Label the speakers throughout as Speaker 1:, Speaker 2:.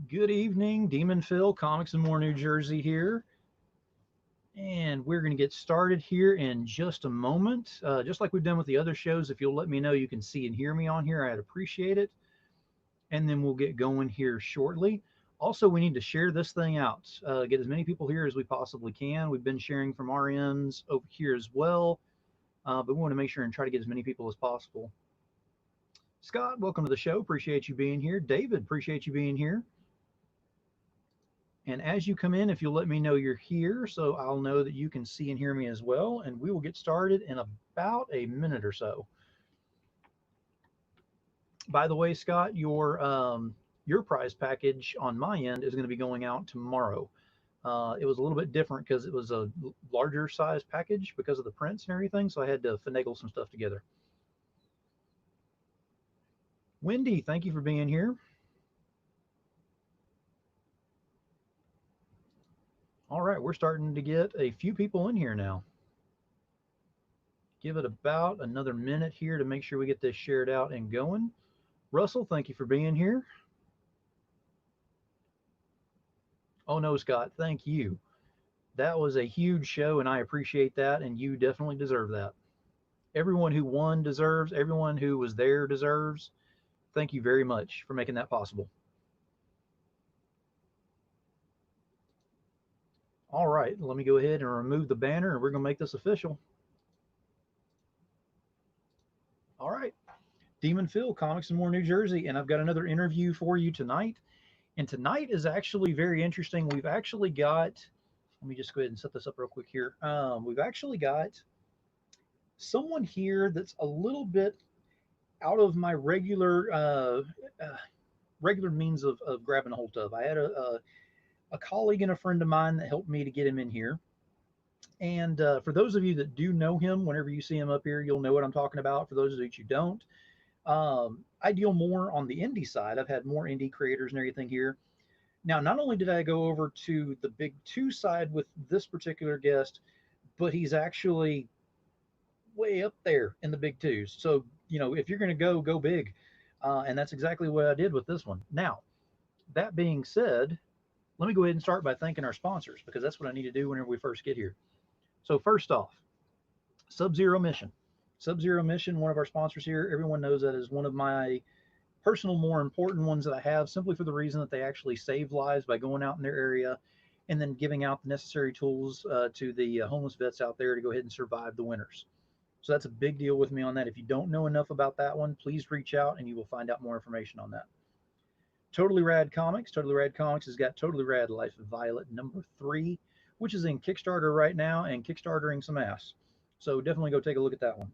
Speaker 1: Good evening, Demon Phil, Comics and More New Jersey here. And we're going to get started here in just a moment. Just like we've done with the other shows, if you'll let me know you can see and hear me on here, I'd appreciate it. And then we'll get going here shortly. Also, we need to share this thing out, get as many people here as we possibly can. We've been sharing from our ends over here as well, but we want to make sure and try to get as many people as possible. Scott, welcome to the show. Appreciate you being here. David, appreciate you being here. And as you come in, if you'll let me know you're here, so I'll know that you can see and hear me as well, and we will get started in about a minute or so. By the way, Scott, your prize package on my end is going to be going out tomorrow. It was a little bit different because it was a larger size package because of the prints and everything, so I had to finagle some stuff together. Wendy, thank you for being here. All right, we're starting to get a few people in here now. Give it about another minute here to make sure we get this shared out and going. Russell, thank you for being here. Oh no, Scott, thank you. That was a huge show and I appreciate that, and you definitely deserve that. Everyone who won deserves, everyone who was there deserves. Thank you very much for making that possible. All right, let me go ahead and remove the banner and we're going to make this official. All right, Demon Phil, Comics and More New Jersey, and I've got another interview for you tonight. And tonight is actually very interesting. We've actually got, let me just go ahead and set this up real quick here. We've actually got someone here that's a little bit out of my regular means of grabbing a hold of. I had a colleague and a friend of mine that helped me to get him in here. And for those of you that do know him, whenever you see him up here, you'll know what I'm talking about. For those of you that you don't, I deal more on the indie side. I've had more indie creators and everything here. Now, not only did I go over to the big two side with this particular guest, but he's actually way up there in the big twos. So, if you're going to go big. And that's exactly what I did with this one. Now, that being said, let me go ahead and start by thanking our sponsors because that's what I need to do whenever we first get here. So first off, Sub-Zero Mission. Sub-Zero Mission, one of our sponsors here. Everyone knows that is one of my personal, more important ones that I have, simply for the reason that they actually save lives by going out in their area and then giving out the necessary tools to the homeless vets out there to go ahead and survive the winters. So that's a big deal with me on that. If you don't know enough about that one, please reach out and you will find out more information on that. Totally Rad Comics. Totally Rad Comics has got Totally Rad Life of Violet #3, which is in Kickstarter right now and Kickstartering some ass. So definitely go take a look at that one.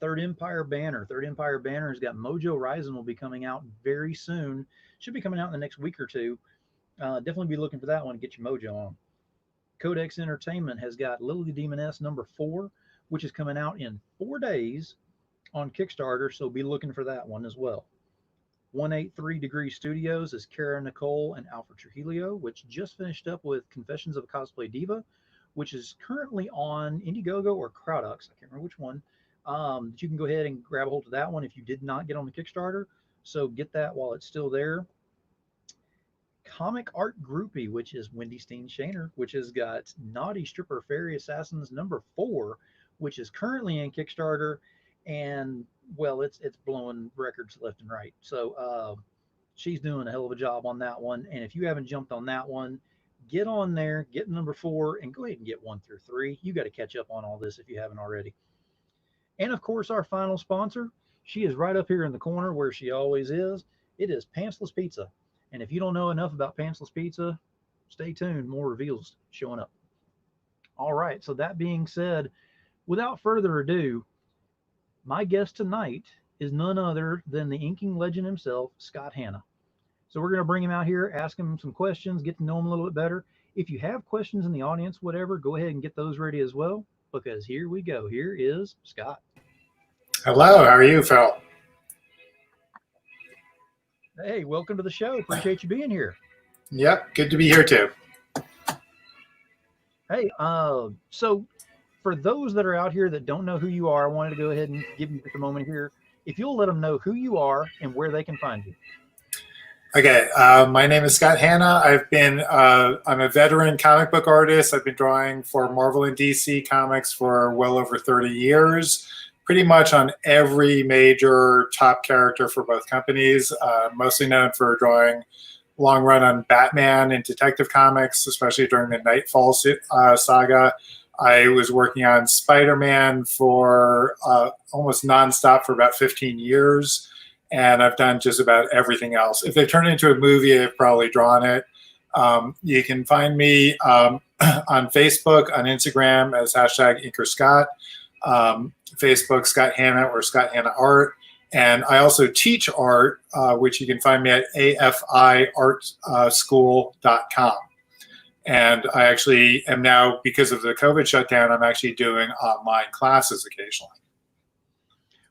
Speaker 1: Third Empire Banner. Third Empire Banner has got Mojo Rising will be coming out very soon. Should be coming out in the next week or two. Definitely be looking for that one to get your mojo on. Codex Entertainment has got Lily the Demoness #4, which is coming out in 4 days on Kickstarter. So be looking for that one as well. 183 Degree Studios is Kara Nicole and Alfred Trujillo, which just finished up with Confessions of a Cosplay Diva, which is currently on Indiegogo or Crowdux. I can't remember which one. But you can go ahead and grab a hold of that one if you did not get on the Kickstarter. So get that while it's still there. Comic Art Groupie, which is Wendy Steen Shaner, which has got Naughty Stripper Fairy Assassins #4, which is currently in Kickstarter. And well, it's blowing records left and right. So she's doing a hell of a job on that one. And if you haven't jumped on that one, get on there, get #4, and go ahead and get 1 through 3. You got to catch up on all this if you haven't already. And of course, our final sponsor, she is right up here in the corner where she always is. It is Pantsless Pizza. And if you don't know enough about Pantsless Pizza, stay tuned. More reveals showing up. All right. So that being said, without further ado, my guest tonight is none other than the inking legend himself, Scott Hanna. So we're going to bring him out here, ask him some questions, get to know him a little bit better. If you have questions in the audience, whatever, go ahead and get those ready as well, because here we go. Here is Scott.
Speaker 2: Hello, how are you, Phil?
Speaker 1: Hey, welcome to the show. Appreciate you being here.
Speaker 2: Yep, good to be here too.
Speaker 1: Hey, so for those that are out here that don't know who you are, I wanted to go ahead and give you just a moment here. If you'll let them know who you are and where they can find you.
Speaker 2: Okay, my name is Scott Hanna. I'm a veteran comic book artist. I've been drawing for Marvel and DC comics for well over 30 years, pretty much on every major top character for both companies. Mostly known for drawing long run on Batman and Detective Comics, especially during the Nightfall saga. I was working on Spider-Man for almost nonstop for about 15 years. And I've done just about everything else. If they turn it into a movie, I've probably drawn it. You can find me on Facebook, on Instagram as hashtag InkerScott, Facebook Scott Hanna or Scott Hanna Art. And I also teach art, which you can find me at afiartschool.com. And I actually am now, because of the COVID shutdown, I'm actually doing online classes occasionally.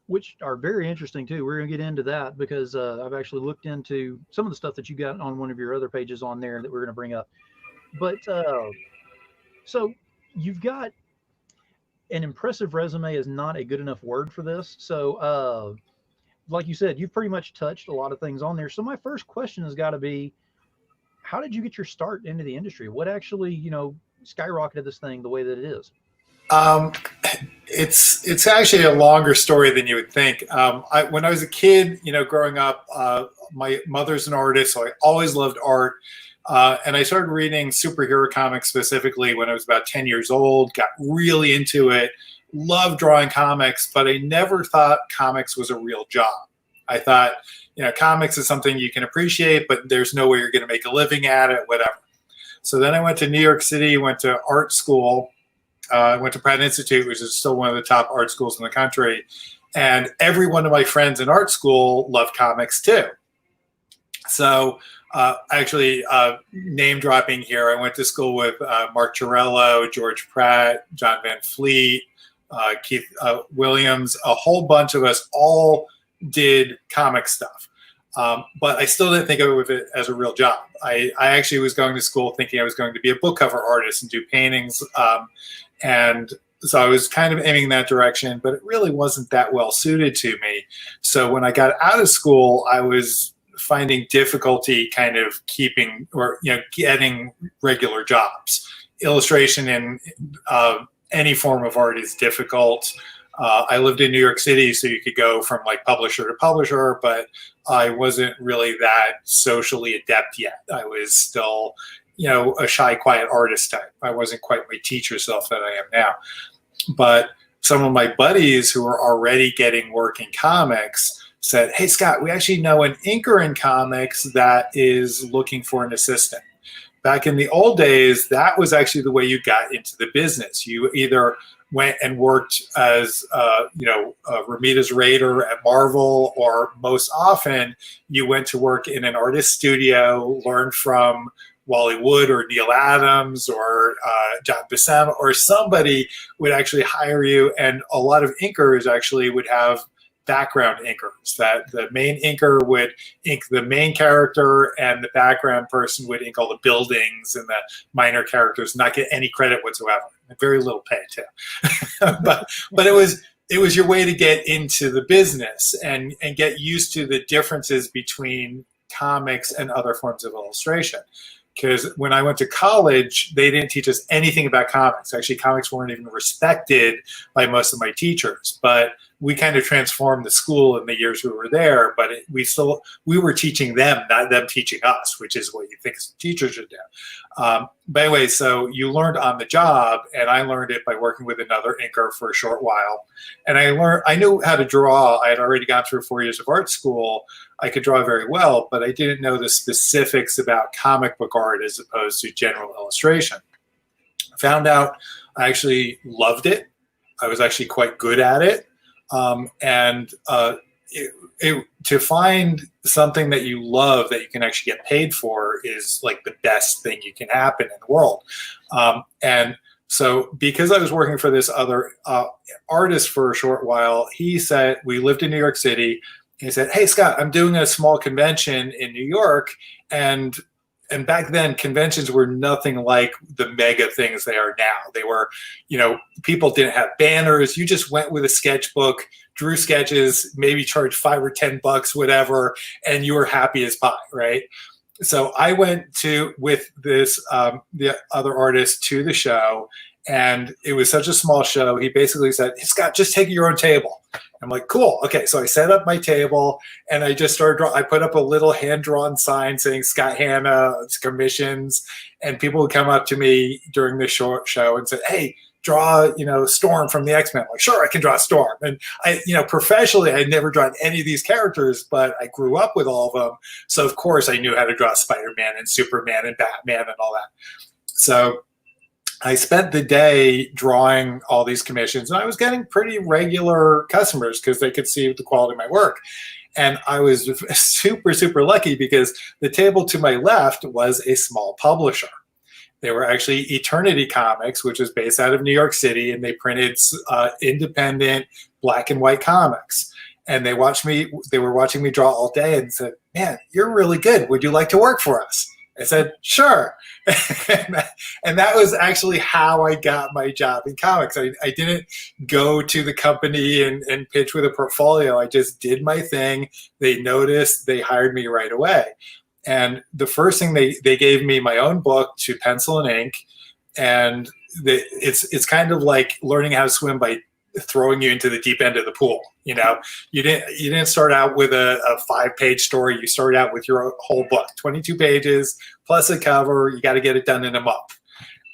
Speaker 1: Which are very interesting too. We're going to get into that because I've actually looked into some of the stuff that you got on one of your other pages on there that we're going to bring up. But so you've got an impressive resume is not a good enough word for this. So like you said, you've pretty much touched a lot of things on there. So my first question has got to be, how did you get your start into the industry? What actually, skyrocketed this thing the way that it is?
Speaker 2: Um, it's actually a longer story than you would think. When I was a kid, growing up, my mother's an artist, so I always loved art. And I started reading superhero comics specifically when I was about 10 years old, got really into it, loved drawing comics, but I never thought comics was a real job. I thought, comics is something you can appreciate, but there's no way you're going to make a living at it, whatever. So then I went to New York City, went to art school. I went to Pratt Institute, which is still one of the top art schools in the country. And every one of my friends in art school loved comics too. So actually, name dropping here, I went to school with Mark Chiarello, George Pratt, John Van Fleet, Keith Williams, a whole bunch of us all did comic stuff. But I still didn't think of it as a real job. I actually was going to school thinking I was going to be a book cover artist and do paintings. And so I was kind of aiming that direction, but it really wasn't that well suited to me. So when I got out of school, I was finding difficulty kind of keeping or getting regular jobs. Illustration in any form of art is difficult. I lived in New York City, so you could go from like publisher to publisher, but I wasn't really that socially adept yet. I was still a shy, quiet artist type. I wasn't quite my teacher self that I am now. But some of my buddies who were already getting work in comics said, "Hey, Scott, we actually know an inker in comics that is looking for an assistant." Back in the old days, that was actually the way you got into the business. You either went and worked as, Ramita's Raider at Marvel, or most often you went to work in an artist studio, learned from Wally Wood or Neil Adams or John Buscema, or somebody would actually hire you. And a lot of inkers actually would have background inkers, that the main inker would ink the main character and the background person would ink all the buildings and the minor characters, not get any credit whatsoever. Very little pay too. but it was your way to get into the business and get used to the differences between comics and other forms of illustration. Because when I went to college, they didn't teach us anything about comics. Actually, comics weren't even respected by most of my teachers. But we kind of transformed the school in the years we were there. But we were teaching them, not them teaching us, which is what you think teachers should do. But anyway, so you learned on the job, and I learned it by working with another inker for a short while. And I knew how to draw. I had already gone through 4 years of art school. I could draw very well, but I didn't know the specifics about comic book art as opposed to general illustration. Found out I actually loved it. I was actually quite good at it. To find something that you love that you can actually get paid for is like the best thing you can happen in the world. And so because I was working for this other artist for a short while, he said, we lived in New York City. He said, "Hey, Scott, I'm doing a small convention in New York, and and back then conventions were nothing like the mega things they are now. They were, people didn't have banners. You just went with a sketchbook, drew sketches, maybe charged $5 or $10, whatever, and you were happy as pie, right? So I went with this the other artist to the show, and it was such a small show. He basically said, "Hey, Scott, just take your own table." I'm like, cool. Okay. So I set up my table and I just started I put up a little hand-drawn sign saying Scott Hanna commissions, and people would come up to me during the show and say, "Hey, draw, Storm from the X-Men." I'm like, sure, I can draw Storm. And I, professionally, I had never drawn any of these characters, but I grew up with all of them. So of course I knew how to draw Spider-Man and Superman and Batman and all that. So I spent the day drawing all these commissions, and I was getting pretty regular customers because they could see the quality of my work. And I was super, super lucky because the table to my left was a small publisher. They were actually Eternity Comics, which is based out of New York City, and they printed independent black and white comics. And they were watching me draw all day and said, "Man, you're really good. Would you like to work for us?" I said, "Sure." And that was actually how I got my job in comics. I didn't go to the company and pitch with a portfolio. I just did my thing. They noticed. They hired me right away. And the first thing they gave me my own book to pencil and ink. And it's kind of like learning how to swim by throwing you into the deep end of the pool. You didn't start out with a 5-page story. You started out with your whole book, 22 pages plus a cover. You got to get it done in a month.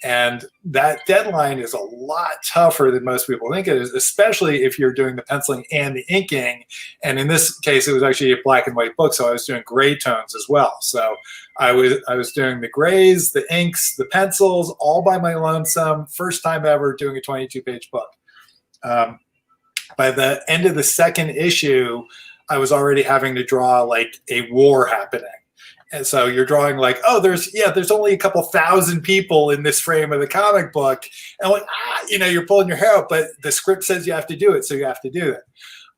Speaker 2: And that deadline is a lot tougher than most people think it is, especially if you're doing the penciling and the inking. And in this case, it was actually a black and white book, so I was doing gray tones as well. So I was doing the grays, the inks, the pencils, all by my lonesome. First time ever doing a 22-page book. By the end of the second issue, I was already having to draw like a war happening. And so you're drawing like, oh, there's only a couple thousand people in this frame of the comic book. And like, you're pulling your hair out, but the script says you have to do it, so you have to do it.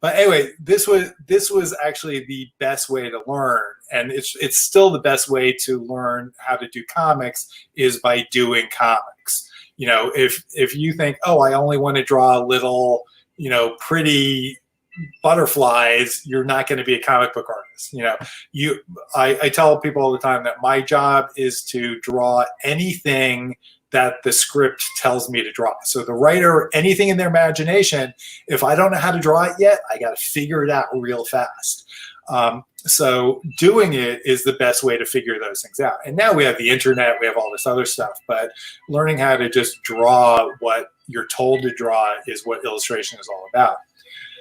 Speaker 2: But anyway, this was actually the best way to learn. And it's still the best way to learn how to do comics is by doing comics. If you think, oh, I only want to draw little, pretty butterflies, you're not going to be a comic book artist. I tell people all the time that my job is to draw anything that the script tells me to draw. So the writer, anything in their imagination, if I don't know how to draw it yet, I got to figure it out real fast. So doing it is the best way to figure those things out. And now we have the internet, we have all this other stuff, but learning how to just draw what you're told to draw is what illustration is all about.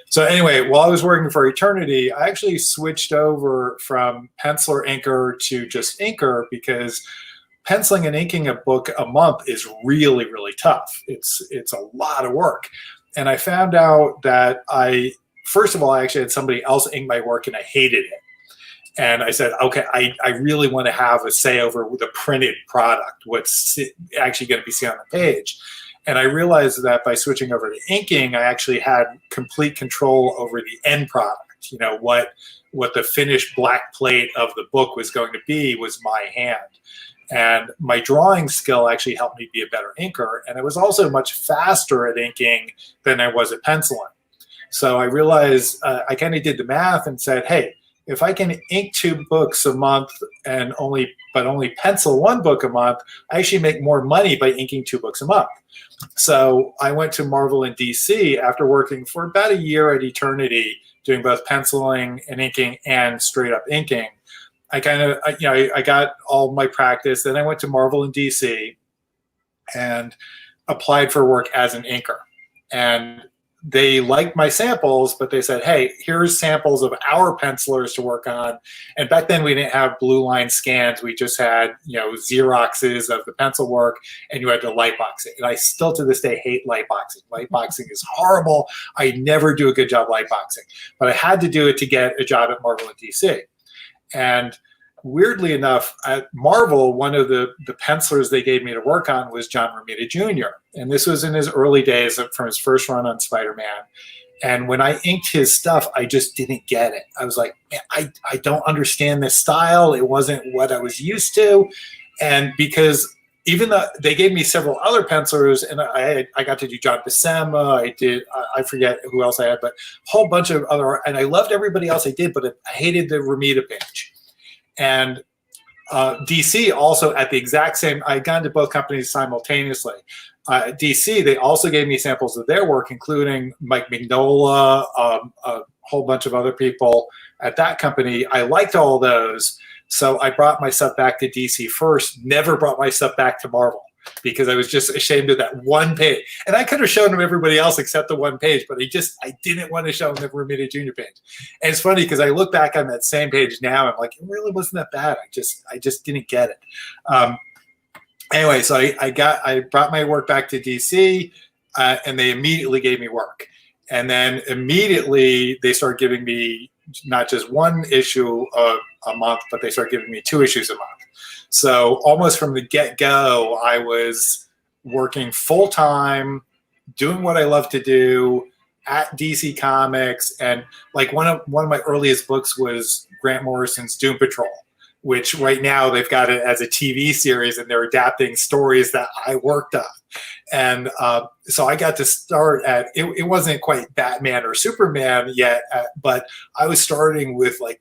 Speaker 2: So anyway, while I was working for Eternity, I actually switched over from penciler inker to just inker because penciling and inking a book a month is really, really tough. It's a lot of work. And I found out that first of all, I actually had somebody else ink my work and I hated it. And I said, okay, I really want to have a say over the printed product, what's actually going to be seen on the page. And I realized that by switching over to inking, I actually had complete control over the end product. What the finished black plate of the book was going to be was my hand. And my drawing skill actually helped me be a better inker. And I was also much faster at inking than I was at penciling. So I realized I kind of did the math and said, hey, if I can ink 2 books a month and only pencil 1 book a month, I actually make more money by inking 2 books a month. So I went to Marvel and DC after working for about a year at Eternity, doing both penciling and inking and straight up inking. I got all my practice. Then I went to Marvel and DC and applied for work as an inker. And they liked my samples, but they said, hey, here's samples of our pencilers to work on. And back then we didn't have blue line scans. We just had, Xeroxes of the pencil work, and you had to light box it. And I still to this day hate light boxing. Light boxing is horrible. I never do a good job light boxing, but I had to do it to get a job at Marvel and DC. And weirdly enough, at Marvel, one of the pencilers they gave me to work on was John Romita Jr. And this was in his early days from his first run on Spider-Man. And when I inked his stuff, I just didn't get it. I was like, man, I don't understand this style. It wasn't what I was used to. And because even though they gave me several other pencilers, and I got to do John Buscema, I forget who else I had, but a whole bunch of other, and I loved everybody else I did, but I hated the Romita page. And DC also at the exact same, I got into both companies simultaneously. DC, they also gave me samples of their work, including Mike Mignola, a whole bunch of other people at that company. I liked all those. So I brought my stuff back to DC first, never brought my stuff back to Marvel because I was just ashamed of that one page. And I could have shown them everybody else except the one page, but I didn't want to show them the Romita Jr. page. And it's funny because I look back on that same page now, I'm like, it really wasn't that bad. I just didn't get it. Anyway, so I brought my work back to DC, and they immediately gave me work. And then immediately they started giving me not just one issue a month, but they started giving me 2 issues a month. So almost from the get-go, I was working full-time, doing what I love to do at DC Comics. And like one of my earliest books was Grant Morrison's Doom Patrol, which right now they've got it as a TV series and they're adapting stories that I worked on. And so I got to start at, it wasn't quite Batman or Superman yet, but I was starting with like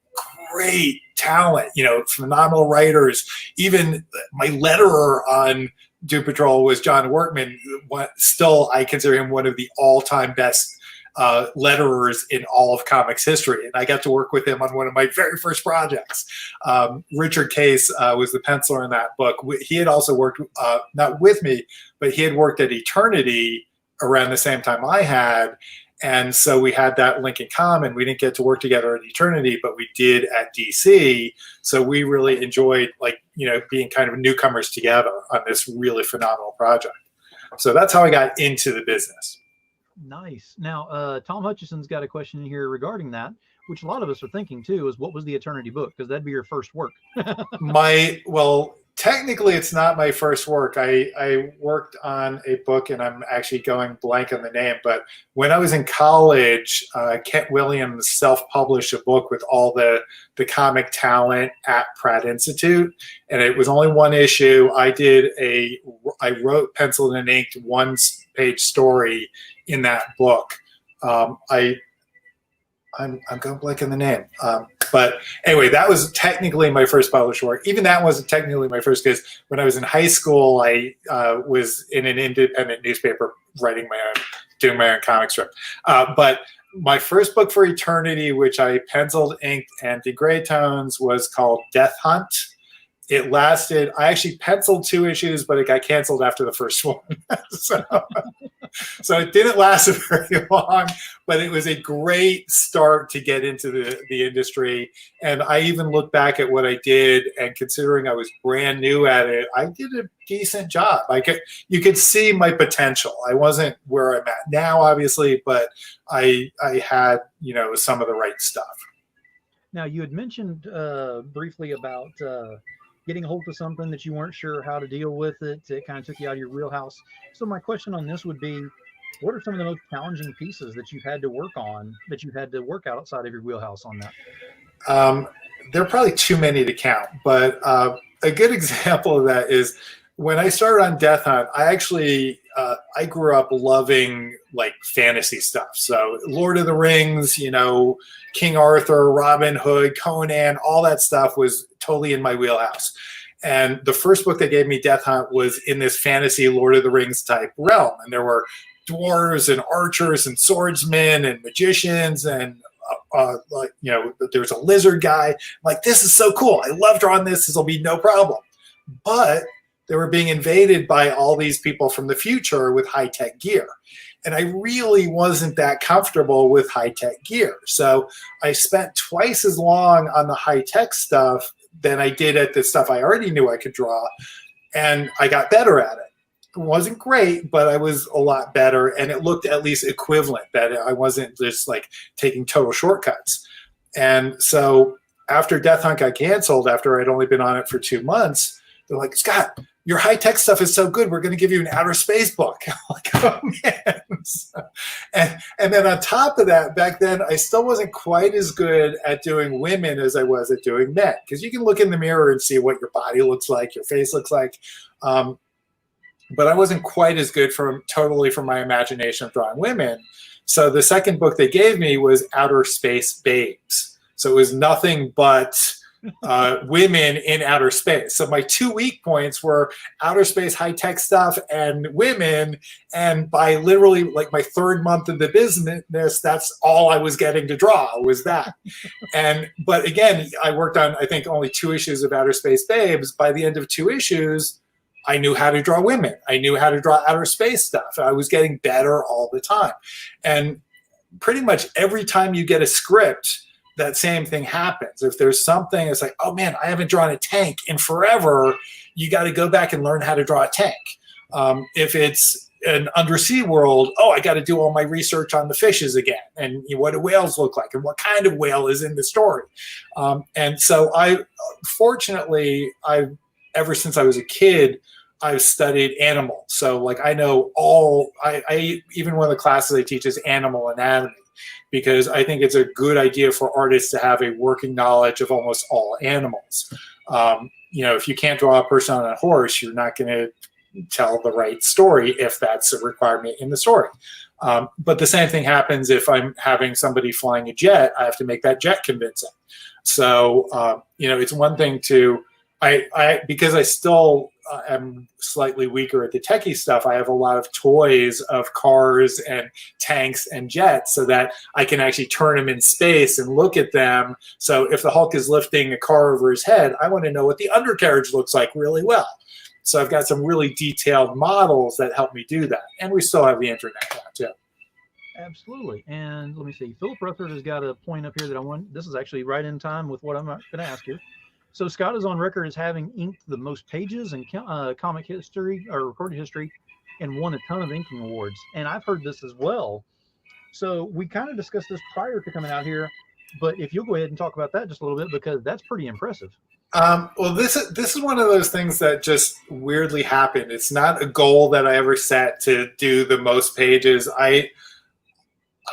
Speaker 2: great talent, phenomenal writers. Even my letterer on Doom Patrol was John Workman. Still, I consider him one of the all-time best letterers in all of comics history. And I got to work with him on one of my very first projects. Richard Case was the penciler in that book. He had also worked, not with me, but he had worked at Eternity around the same time I had. And so we had that link in common. We didn't get to work together at Eternity, but we did at DC. So we really enjoyed being kind of newcomers together on this really phenomenal project. So that's how I got into the business.
Speaker 1: Nice. Now, Tom Hutchison's got a question in here regarding that, which a lot of us are thinking too, is what was the Eternity book? Because that'd be your first work.
Speaker 2: Well, technically it's not my first work. I worked on a book, and I'm actually going blank on the name, but when I was in college, Kent Williams self-published a book with all the comic talent at Pratt Institute, and it was only one issue. I wrote, penciled, and inked one-page story in that book. I'm going blank on the name. But anyway, that was technically my first published work. Even that wasn't technically my first, because when I was in high school, I was in an independent newspaper doing my own comic strip. But my first book for Eternity, which I penciled, inked, and did gray tones, was called Death Hunt. It lasted, I actually penciled 2 issues, but it got canceled after the first one. So it didn't last very long, but it was a great start to get into the industry. And I even look back at what I did, and considering I was brand new at it, I did a decent job. You could see my potential. I wasn't where I'm at now, obviously, but I had, some of the right stuff.
Speaker 1: Now, you had mentioned briefly about getting a hold of something that you weren't sure how to deal with it. It kind of took you out of your wheelhouse. So my question on this would be, what are some of the most challenging pieces that you've had to work on, that you had to work outside of your wheelhouse on that?
Speaker 2: There are probably too many to count, but a good example of that is when I started on Death Hunt, I grew up loving like fantasy stuff. So Lord of the Rings, King Arthur, Robin Hood, Conan, all that stuff was totally in my wheelhouse. And the first book that gave me Death Hunt was in this fantasy Lord of the Rings type realm. And there were dwarves and archers and swordsmen and magicians and there's a lizard guy. I'm like, this is so cool. I love drawing this. This will be no problem. But they were being invaded by all these people from the future with high-tech gear. And I really wasn't that comfortable with high-tech gear. So I spent twice as long on the high-tech stuff than I did at the stuff I already knew I could draw. And I got better at it. It wasn't great, but I was a lot better. And it looked at least equivalent, that I wasn't just like taking total shortcuts. And so after Death Hunt got canceled, after I'd only been on it for 2 months, they're like, Scott, your high tech stuff is so good. We're going to give you an outer space book. I'm like, oh man. And then on top of that, back then, I still wasn't quite as good at doing women as I was at doing men. Because you can look in the mirror and see what your body looks like, your face looks like. But I wasn't quite as good from my imagination of drawing women. So the second book they gave me was Outer Space Babes. So it was nothing but women in outer space. So my 2 weak points were outer space high-tech stuff and women. And by literally like my 3rd month of the business, that's all I was getting to draw was that. But again, I worked on, I think, only 2 issues of Outer Space Babes. By the end of 2 issues, I knew how to draw women. I knew how to draw outer space stuff. I was getting better all the time. And pretty much every time you get a script, that same thing happens. If there's something, it's like, oh man, I haven't drawn a tank in forever. You got to go back and learn how to draw a tank. If it's an undersea world, oh, I got to do all my research on the fishes again and what do whales look like and what kind of whale is in the story. And so fortunately, ever since I was a kid, I've studied animals. So like I know even one of the classes I teach is animal anatomy, because I think it's a good idea for artists to have a working knowledge of almost all animals. If you can't draw a person on a horse, you're not going to tell the right story if that's a requirement in the story. But the same thing happens if I'm having somebody flying a jet. I have to make that jet convincing. So, it's one thing because I still am slightly weaker at the techie stuff, I have a lot of toys of cars and tanks and jets so that I can actually turn them in space and look at them. So if the Hulk is lifting a car over his head, I want to know what the undercarriage looks like really well. So I've got some really detailed models that help me do that. And we still have the internet now too.
Speaker 1: Absolutely. And let me see. Philip Rutherford has got a point up here that I want. This is actually right in time with what I'm going to ask you. So Scott is on record as having inked the most pages in comic history or recorded history and won a ton of inking awards. And I've heard this as well. So we kind of discussed this prior to coming out here, but if you'll go ahead and talk about that just a little bit, because that's pretty impressive.
Speaker 2: Well, this is one of those things that just weirdly happened. It's not a goal that I ever set to do the most pages.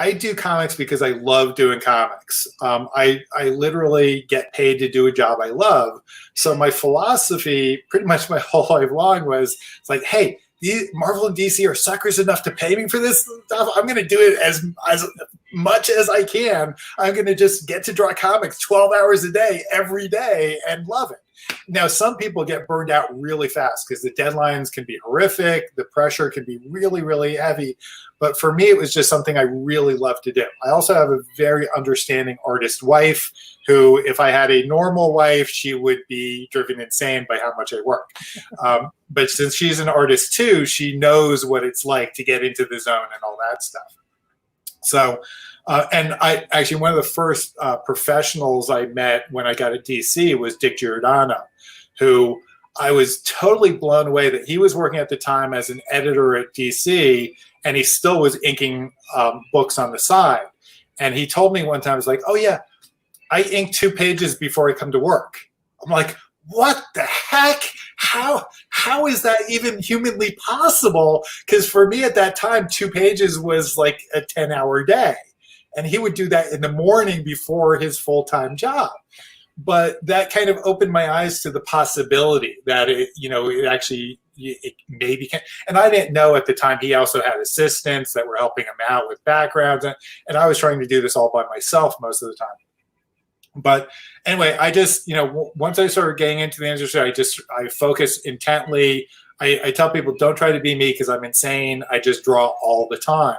Speaker 2: I do comics because I love doing comics. I literally get paid to do a job I love. So my philosophy pretty much my whole life long was, it's like, hey, Marvel and DC are suckers enough to pay me for this stuff. I'm going to do it as much as I can. I'm going to just get to draw comics 12 hours a day, every day, and love it. Now, some people get burned out really fast because the deadlines can be horrific. The pressure can be really, really heavy. But for me, it was just something I really love to do. I also have a very understanding artist wife who, if I had a normal wife, she would be driven insane by how much I work. But since she's an artist too, she knows what it's like to get into the zone and all that stuff. So, and I actually, one of the first professionals I met when I got at DC was Dick Giordano, who I was totally blown away that he was working at the time as an editor at DC, and he still was inking books on the side. And he told me one time, I was like, oh yeah, I ink 2 pages before I come to work. I'm like, what the heck? How is that even humanly possible? Because for me at that time, 2 pages was like a 10-hour day. And he would do that in the morning before his full-time job. But that kind of opened my eyes to the possibility that it maybe can. And I didn't know at the time he also had assistants that were helping him out with backgrounds. And I was trying to do this all by myself most of the time. But anyway, I just, once I started getting into the industry, I focus intently. I tell people, don't try to be me because I'm insane. I just draw all the time.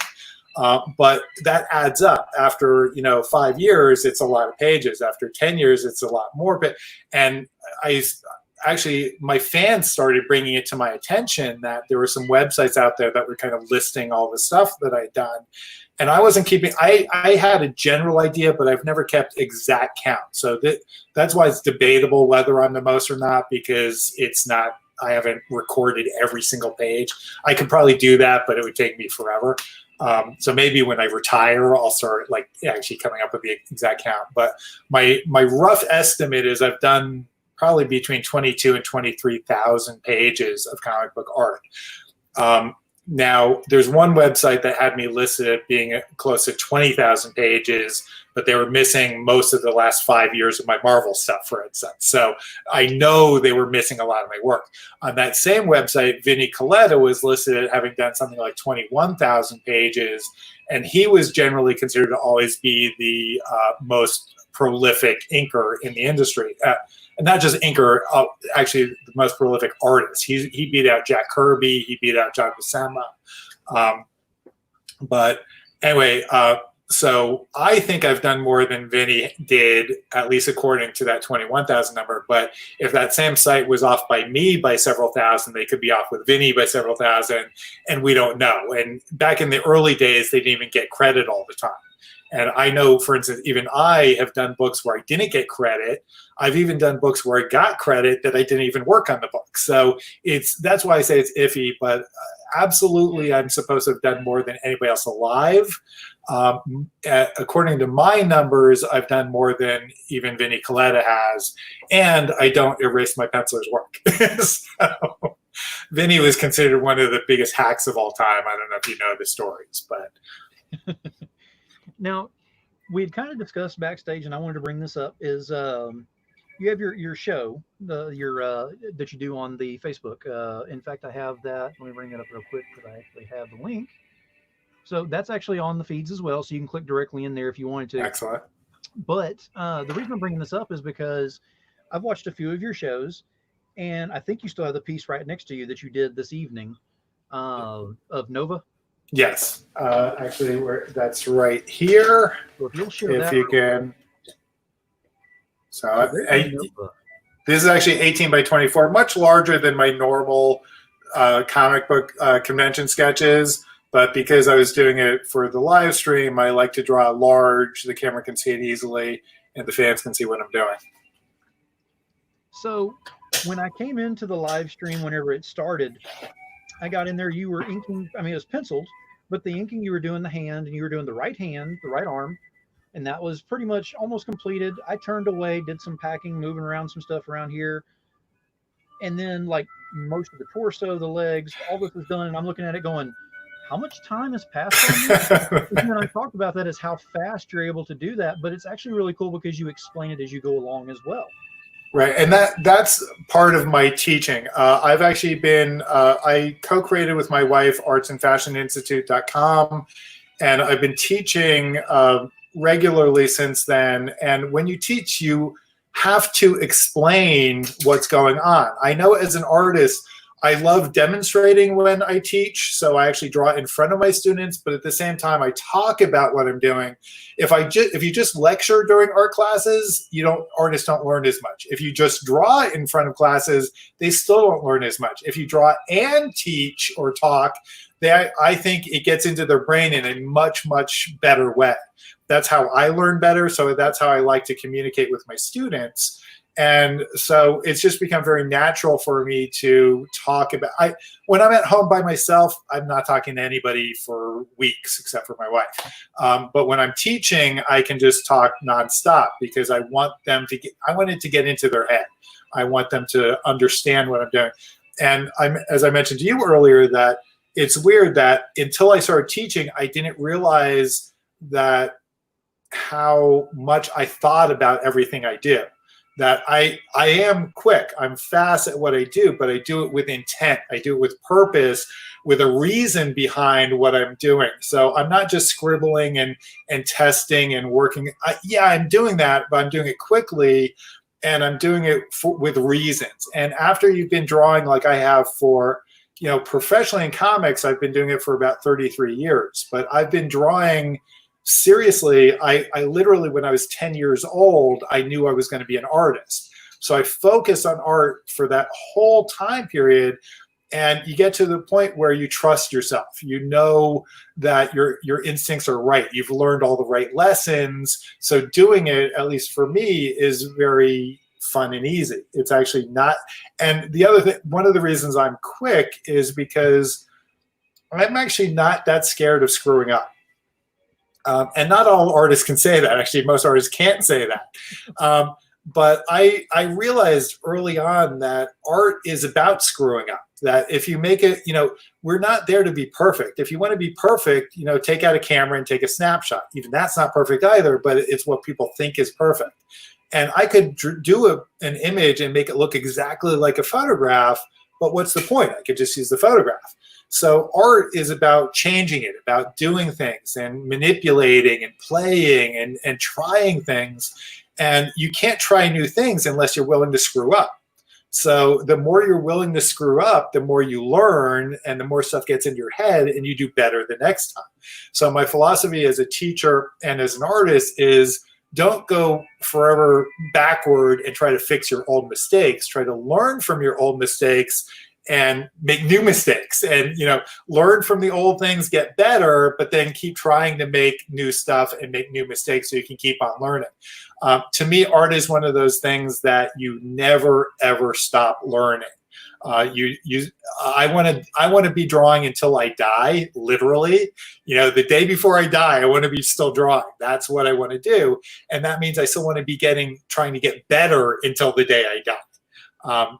Speaker 2: But that adds up. After 5 years, it's a lot of pages. After 10 years, it's a lot more. And my fans started bringing it to my attention that there were some websites out there that were kind of listing all the stuff that I'd done. And I wasn't keeping, I had a general idea, but I've never kept exact count. So that's why it's debatable whether I'm the most or not, because it's not, I haven't recorded every single page. I could probably do that, but it would take me forever. So maybe when I retire, I'll start like actually coming up with the exact count. But my rough estimate is I've done probably between 22 and 23,000 pages of comic book art. Now, there's one website that had me listed at being close to 20,000 pages, but they were missing most of the last 5 years of my Marvel stuff, for instance. So I know they were missing a lot of my work. On that same website, Vinny Coletta was listed at having done something like 21,000 pages, and he was generally considered to always be the most prolific inker in the industry. And not just inker, actually the most prolific artist. He beat out Jack Kirby. He beat out John Buscema. But anyway, so I think I've done more than Vinny did, at least according to that 21,000 number. But if that same site was off by me by several thousand, they could be off with Vinny by several thousand, and we don't know. And back in the early days, they didn't even get credit all the time. And I know, for instance, even I have done books where I didn't get credit. I've even done books where I got credit that I didn't even work on the book. So that's why I say it's iffy, but absolutely I'm supposed to have done more than anybody else alive. According to my numbers, I've done more than even Vinny Coletta has, and I don't erase my penciler's work. So Vinny was considered one of the biggest hacks of all time. I don't know if you know the stories, but...
Speaker 1: Now, we had kind of discussed backstage, and I wanted to bring this up, is you have your show that you do on the Facebook. In fact, I have that. Let me bring it up real quick because I actually have the link. So that's actually on the feeds as well, so you can click directly in there if you wanted to.
Speaker 2: Excellent.
Speaker 1: But the reason I'm bringing this up is because I've watched a few of your shows, and I think you still have the piece right next to you that you did this evening of Nova.
Speaker 2: Yes, actually, that's right here.
Speaker 1: So if you'll share
Speaker 2: if
Speaker 1: that,
Speaker 2: you can. So this is actually 18 by 24, much larger than my normal comic book convention sketches. But because I was doing it for the live stream, I like to draw large. The camera can see it easily, and the fans can see what I'm doing.
Speaker 1: So when I came into the live stream, whenever it started, I got in there. You were inking. I mean, it was penciled. But the inking, you were doing the hand, and you were doing the right hand, the right arm, and that was pretty much almost completed. I turned away, did some packing, moving around some stuff around here, and then like most of the torso, the legs, all this is done, and I'm looking at it going, how much time has passed on this? And then I talked about that as how fast you're able to do that, but it's actually really cool because you explain it as you go along as well.
Speaker 2: Right, and that's part of my teaching. I've actually been, I co-created with my wife artsandfashioninstitute.com, and I've been teaching regularly since then. And when you teach, you have to explain what's going on. I know as an artist, I love demonstrating when I teach, so I actually draw in front of my students, but at the same time, I talk about what I'm doing. If you just lecture during art classes, artists don't learn as much. If you just draw in front of classes, they still don't learn as much. If you draw and teach or talk, I think it gets into their brain in a much, much better way. That's how I learn better, so that's how I like to communicate with my students. And so it's just become very natural for me to talk about. When I'm at home by myself, I'm not talking to anybody for weeks except for my wife. But when I'm teaching, I can just talk nonstop because I want it to get into their head. I want them to understand what I'm doing. And as I mentioned to you earlier, that it's weird that until I started teaching, I didn't realize that how much I thought about everything I do. That I am quick, I'm fast at what I do, but I do it with intent. I do it with purpose, with a reason behind what I'm doing. So I'm not just scribbling and testing and working. I'm doing that, but I'm doing it quickly, and I'm doing it with reasons. And after you've been drawing like I have for, professionally in comics, I've been doing it for about 33 years, but I've been drawing seriously. I literally, when I was 10 years old, I knew I was going to be an artist. So I focused on art for that whole time period. And you get to the point where you trust yourself. You know that your instincts are right. You've learned all the right lessons. So doing it, at least for me, is very fun and easy. It's actually not. And the other thing, one of the reasons I'm quick is because I'm actually not that scared of screwing up. And not all artists can say that. Actually, most artists can't say that. But I realized early on that art is about screwing up. That if you make it, we're not there to be perfect. If you want to be perfect, take out a camera and take a snapshot. Even that's not perfect either, but it's what people think is perfect. And I could do an image and make it look exactly like a photograph, but what's the point? I could just use the photograph. So art is about changing it, about doing things and manipulating and playing and trying things. And you can't try new things unless you're willing to screw up. So the more you're willing to screw up, the more you learn and the more stuff gets into your head and you do better the next time. So my philosophy as a teacher and as an artist is don't go forever backward and try to fix your old mistakes. Try to learn from your old mistakes and make new mistakes and, learn from the old things, get better, but then keep trying to make new stuff and make new mistakes so you can keep on learning. To me, art is one of those things that you never, ever stop learning. I want to be drawing until I die, literally. The day before I die, I want to be still drawing. That's what I want to do. And that means I still want to be trying to get better until the day I die.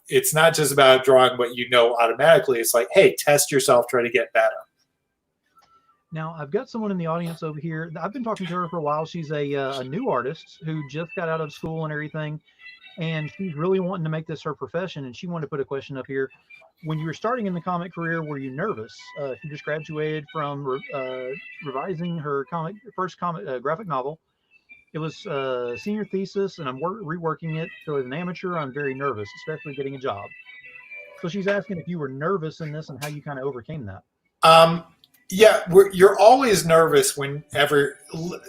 Speaker 2: It's not just about drawing what you know automatically. It's like, hey, test yourself, try to get better.
Speaker 1: Now, I've got someone in the audience over here. I've been talking to her for a while. She's a new artist who just got out of school and everything, and she's really wanting to make this her profession, and she wanted to put a question up here. When you were starting in the comic career, were you nervous? She just graduated from revising her first graphic novel. It was a senior thesis, and I'm reworking it. So as an amateur, I'm very nervous, especially getting a job. So she's asking if you were nervous in this and how you kind of overcame that.
Speaker 2: Yeah, you're always nervous whenever,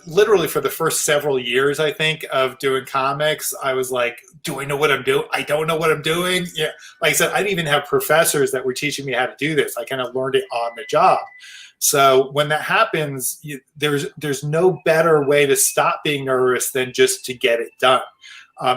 Speaker 2: literally for the first several years, I think, of doing comics, I was like, do I know what I'm doing? I don't know what I'm doing. Yeah, like I said, I didn't even have professors that were teaching me how to do this. I kind of learned it on the job. So when that happens, there's no better way to stop being nervous than just to get it done.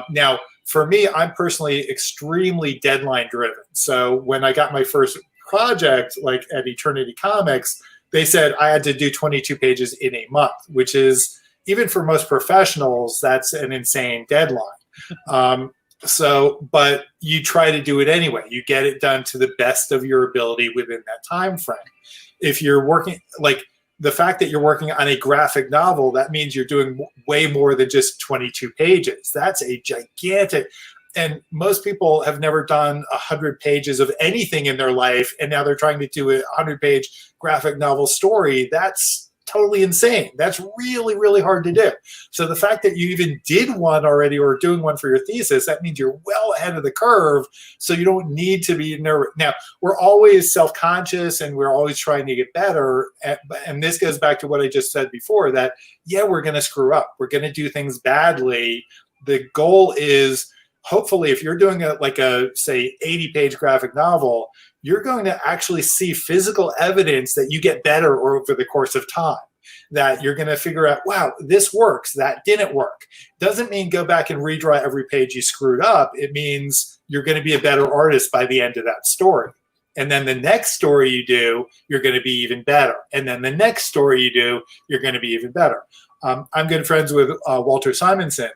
Speaker 2: Now, for me, I'm personally extremely deadline driven. So when I got my first project, like at Eternity Comics, they said I had to do 22 pages in a month, which is, even for most professionals, that's an insane deadline. But you try to do it anyway. You get it done to the best of your ability within that time frame. If you're working, like the fact that you're working on a graphic novel, that means you're doing way more than just 22 pages. That's a gigantic, and most people have never done 100 pages of anything in their life, and now they're trying to do a 100-page graphic novel story. That's totally insane. That's really, really hard to do. So the fact that you even did one already or doing one for your thesis, that means you're well ahead of the curve, so you don't need to be nervous. Now, we're always self-conscious and we're always trying to get better. And this goes back to what I just said before, that, yeah, we're going to screw up. We're going to do things badly. The goal is, hopefully, if you're doing say 80-page graphic novel, you're going to actually see physical evidence that you get better over the course of time, that you're going to figure out, wow, this works, that didn't work. Doesn't mean go back and redraw every page you screwed up. It means you're going to be a better artist by the end of that story. And then the next story you do, you're going to be even better. And then the next story you do, you're going to be even better. I'm good friends with Walter Simonson.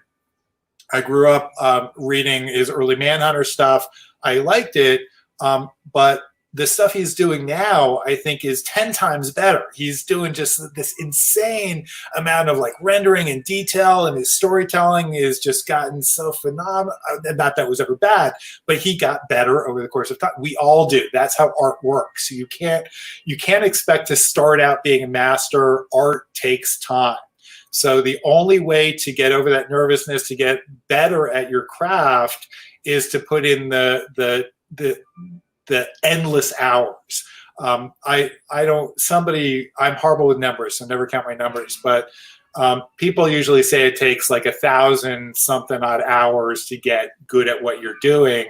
Speaker 2: I grew up reading his early Manhunter stuff. I liked it, but the stuff he's doing now, I think, is 10 times better. He's doing just this insane amount of like rendering and detail, and his storytelling has just gotten so phenomenal. Not that it was ever bad, but he got better over the course of time. We all do. That's how art works. You can't expect to start out being a master. Art takes time. So the only way to get over that nervousness, to get better at your craft, is to put in the endless hours. I'm horrible with numbers, so never count my numbers, but people usually say it takes like 1,000 something odd hours to get good at what you're doing.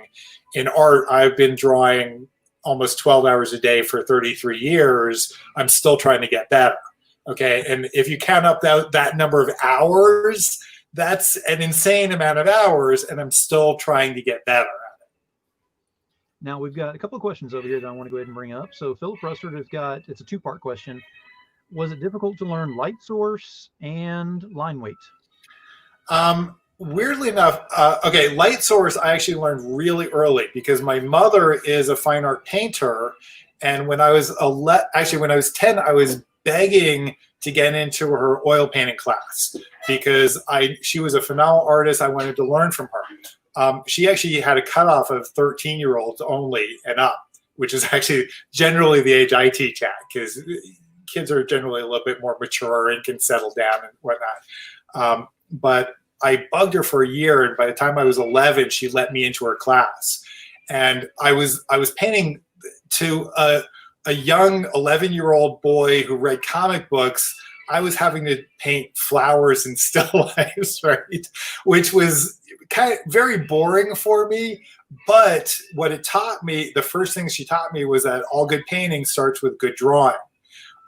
Speaker 2: In art, I've been drawing almost 12 hours a day for 33 years. I'm still trying to get better. Okay, and if you count up that number of hours, that's an insane amount of hours, and I'm still trying to get better at it.
Speaker 1: Now we've got a couple of questions over here that I want to go ahead and bring up. So Philip Rustard has got, it's a two-part question. Was it difficult to learn light source and line weight?
Speaker 2: Weirdly enough, okay, light source I actually learned really early because my mother is a fine art painter, and when I was actually when I was 10, I was begging to get into her oil painting class because she was a phenomenal artist. I wanted to learn from her. She actually had a cutoff of 13-year-olds only and up, which is actually generally the age I teach at because kids are generally a little bit more mature and can settle down and whatnot. But I bugged her for a year, and by the time I was 11, she let me into her class. And I was painting to a young 11-year-old boy who read comic books. I was having to paint flowers and still lifes, right? Which was kind of very boring for me. But what it taught me, the first thing she taught me was that all good painting starts with good drawing.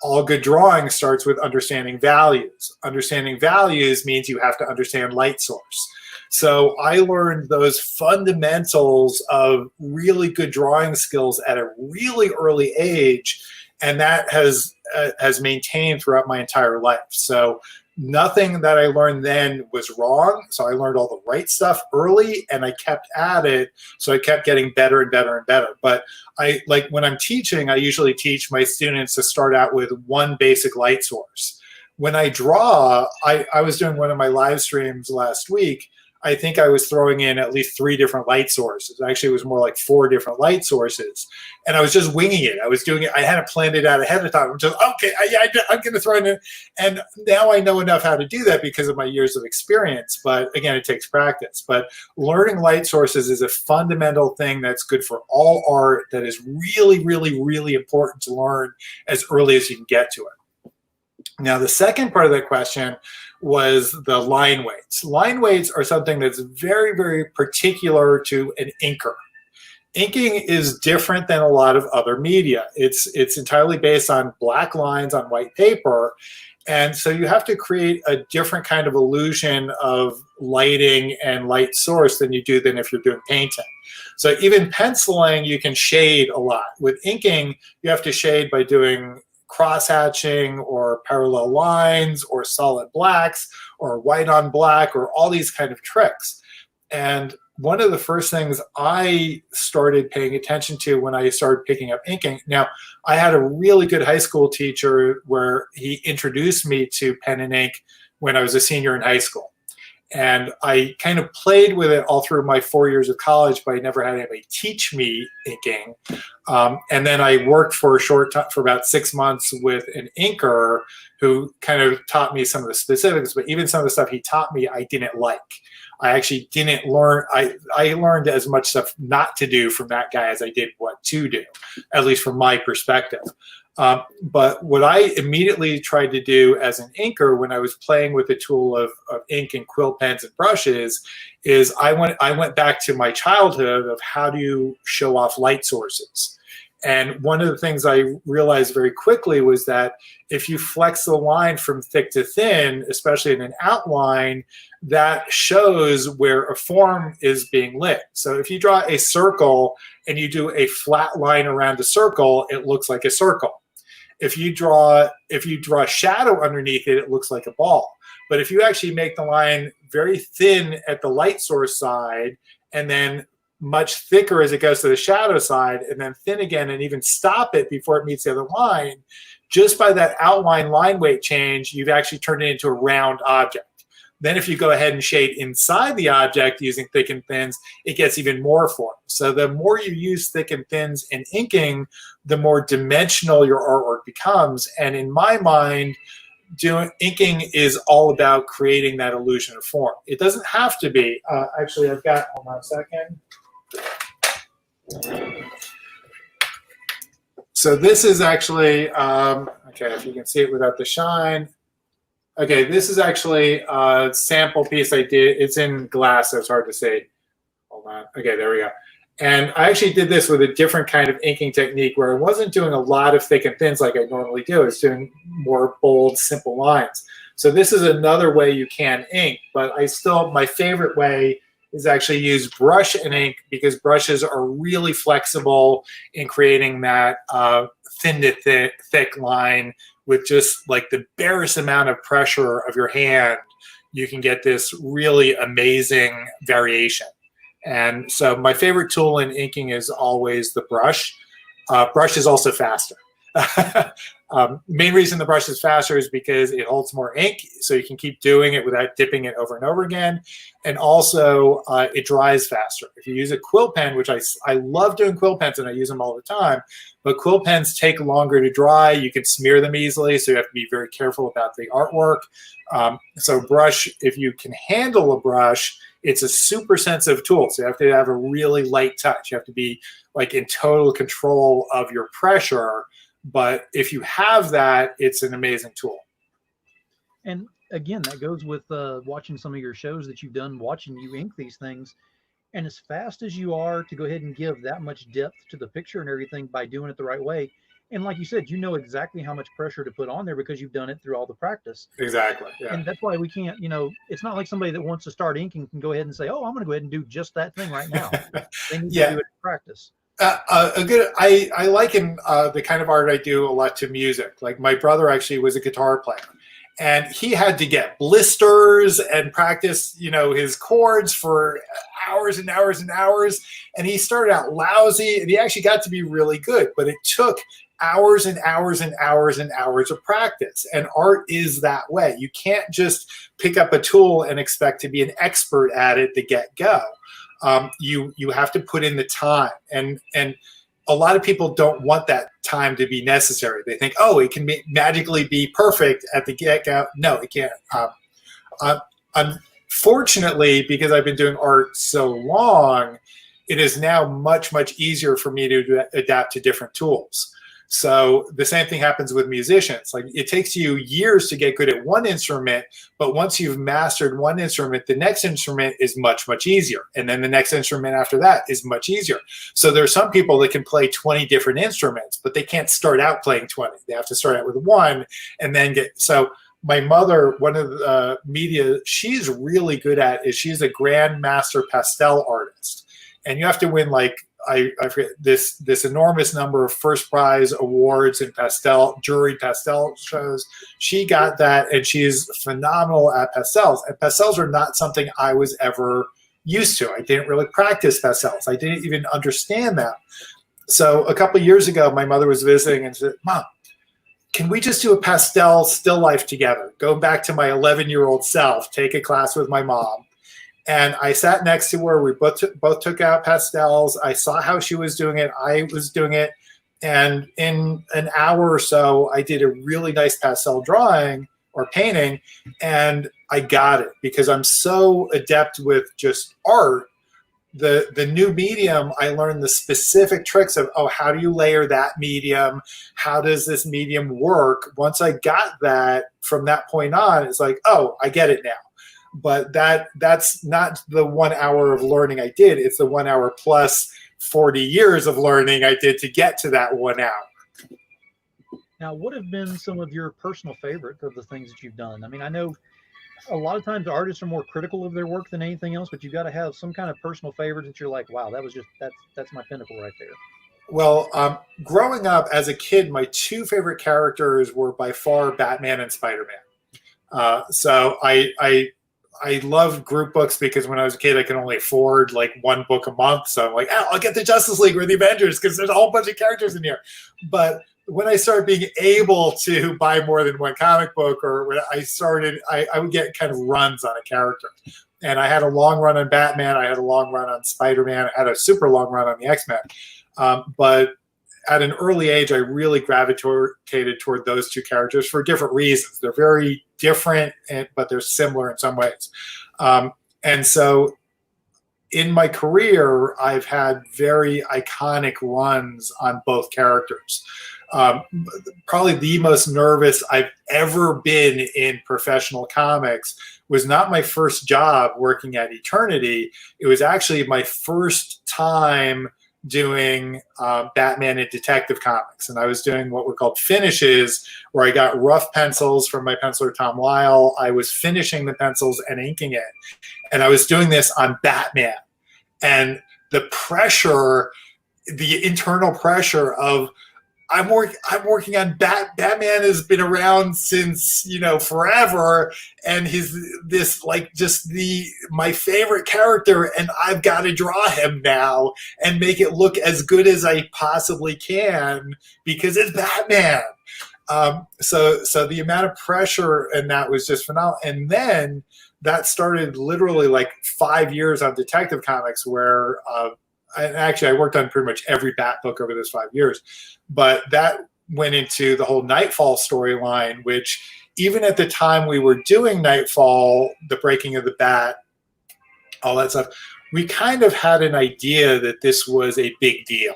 Speaker 2: All good drawing starts with understanding values. Understanding values means you have to understand light source. So I learned those fundamentals of really good drawing skills at a really early age, and that has maintained throughout my entire life. So nothing that I learned then was wrong. So I learned all the right stuff early, and I kept at it. So I kept getting better and better and better. But like when I'm teaching, I usually teach my students to start out with one basic light source. When I draw, I was doing one of my live streams last week. I think I was throwing in at least 3 different light sources. Actually, it was more like 4 different light sources. And I was just winging it. I was doing it. I hadn't planned it out ahead of time. I'm just, okay, I'm going to throw it in. And now I know enough how to do that because of my years of experience. But again, it takes practice. But learning light sources is a fundamental thing that's good for all art that is really, really, really important to learn as early as you can get to it. Now, the second part of that question was the line weights. Line weights are something that's very, very particular to an inker. Inking is different than a lot of other media. It's entirely based on black lines on white paper. And so you have to create a different kind of illusion of lighting and light source than you do than if you're doing painting. So even penciling, you can shade a lot. With inking, you have to shade by doing cross-hatching or parallel lines or solid blacks or white on black or all these kind of tricks. And one of the first things I started paying attention to when I started picking up inking, now I had a really good high school teacher where he introduced me to pen and ink when I was a senior in high school. And I kind of played with it all through my 4 years of college, but I never had anybody teach me inking. And then I worked for a short time, for about 6 months with an inker who kind of taught me some of the specifics, but even some of the stuff he taught me, I didn't like. I actually didn't learn. I learned as much stuff not to do from that guy as I did what to do, at least from my perspective. But what I immediately tried to do as an inker when I was playing with the tool of ink and quill pens and brushes is I went back to my childhood of how do you show off light sources. And one of the things I realized very quickly was that if you flex the line from thick to thin, especially in an outline, that shows where a form is being lit. So if you draw a circle and you do a flat line around a circle, it looks like a circle. If you draw a shadow underneath it, it looks like a ball. But if you actually make the line very thin at the light source side and then much thicker as it goes to the shadow side and then thin again and even stop it before it meets the other line, just by that outline line weight change, you've actually turned it into a round object. Then if you go ahead and shade inside the object using thick and thins, it gets even more form. So the more you use thick and thins in inking, the more dimensional your artwork becomes. And in my mind, inking is all about creating that illusion of form. It doesn't have to be. Actually, hold on a second. So this is actually, okay, if you can see it without the shine. Okay, this is actually a sample piece I did. It's in glass, so it's hard to see. Hold on. Okay, there we go. And I actually did this with a different kind of inking technique where I wasn't doing a lot of thick and thins like I normally do. I was doing more bold, simple lines. So this is another way you can ink, but my favorite way is actually use brush and ink, because brushes are really flexible in creating that thin to thick line with just like the barest amount of pressure of your hand. You can get this really amazing variation. And so my favorite tool in inking is always the brush. Brush is also faster. Main reason the brush is faster is because it holds more ink, so you can keep doing it without dipping it over and over again. And also it dries faster. If you use a quill pen, which I love doing quill pens and I use them all the time, but quill pens take longer to dry. You can smear them easily, so you have to be very careful about the artwork. So brush, if you can handle a brush, it's a super sensitive tool. So you have to have a really light touch. You have to be like in total control of your pressure. But if you have that, it's an amazing tool.
Speaker 1: And again, that goes with watching some of your shows that you've done, watching you ink these things. And as fast as you are to go ahead and give that much depth to the picture and everything by doing it the right way. And like you said, you know exactly how much pressure to put on there because you've done it through all the practice.
Speaker 2: Exactly. Yeah.
Speaker 1: And that's why we can't, it's not like somebody that wants to start inking can go ahead and say, oh, I'm going to go ahead and do just that thing right now. They need to do it in practice.
Speaker 2: I liken the kind of art I do a lot to music. Like my brother actually was a guitar player, and he had to get blisters and practice, his chords for hours and hours and hours. And he started out lousy, and he actually got to be really good, but it took hours and hours and hours and hours of practice. And art is that way. You can't just pick up a tool and expect to be an expert at it the get-go. You have to put in the time, and a lot of people don't want that time to be necessary. They think, oh, it can magically be perfect at the get-go. No, it can't. Unfortunately, because I've been doing art so long, it is now much, much easier for me to adapt to different tools. So the same thing happens with musicians. Like it takes you years to get good at one instrument, but once you've mastered one instrument, the next instrument is much, much easier. And then the next instrument after that is much easier. So there are some people that can play 20 different instruments, but they can't start out playing 20. They have to start out with one and then so my mother, one of the media she's really good at is she's a grandmaster pastel artist. And you have to win like, I forget this enormous number of first prize awards in jury pastel shows. She got that, and she's phenomenal at pastels. And pastels are not something I was ever used to. I didn't really practice pastels. I didn't even understand them. So a couple of years ago, my mother was visiting and said, "Mom, can we just do a pastel still life together?" Go back to my 11-year-old self, take a class with my mom. And I sat next to her. We both took out pastels. I saw how she was doing it. I was doing it. And in an hour or so, I did a really nice pastel drawing or painting. And I got it because I'm so adept with just art. The new medium, I learned the specific tricks of, how do you layer that medium? How does this medium work? Once I got that, from that point on, it's like, oh, I get it now. But that's not the 1 hour of learning I did. It's the 1 hour plus 40 years of learning I did to get to that 1 hour.
Speaker 1: Now, what have been some of your personal favorites of the things that you've done? I mean, I know a lot of times artists are more critical of their work than anything else, but you've got to have some kind of personal favorite that you're like, wow, that's my pinnacle right there.
Speaker 2: Well, growing up as a kid, my two favorite characters were by far Batman and Spider-Man. So I loved group books because when I was a kid, I could only afford like one book a month. So I'm like, I'll get the Justice League or the Avengers because there's a whole bunch of characters in here. But when I started being able to buy more than one comic book, or when I would get kind of runs on a character. And I had a long run on Batman. I had a long run on Spider-Man. I had a super long run on the X-Men. But at an early age, I really gravitated toward those two characters for different reasons. They're very different, but they're similar in some ways. And so in my career, I've had very iconic runs on both characters. Probably the most nervous I've ever been in professional comics was not my first job working at Eternity. It was actually my first time doing Batman and Detective Comics. And I was doing what were called finishes, where I got rough pencils from my penciler, Tom Lyle. I was finishing the pencils and inking it. And I was doing this on Batman. And the pressure, the internal pressure of, I'm working on Batman has been around since, forever, and he's this just my favorite character, and I've got to draw him now and make it look as good as I possibly can because it's Batman. So the amount of pressure and that was just phenomenal. And then that started literally 5 years on Detective Comics, where I worked on pretty much every Bat book over those 5 years, but that went into the whole Nightfall storyline, which even at the time we were doing Nightfall, the breaking of the Bat, all that stuff, we kind of had an idea that this was a big deal.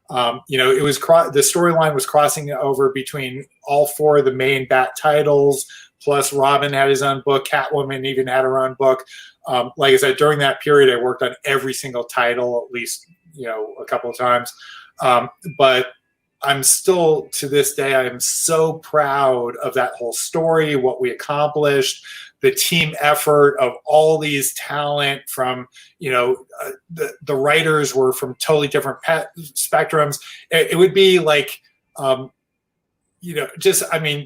Speaker 2: It was the storyline was crossing over between all four of the main Bat titles, plus Robin had his own book, Catwoman even had her own book. Like I said, during that period, I worked on every single title, at least, a couple of times. But I'm still, to this day, I'm so proud of that whole story, what we accomplished, the team effort of all these talent from, the writers were from totally different spectrums. It would be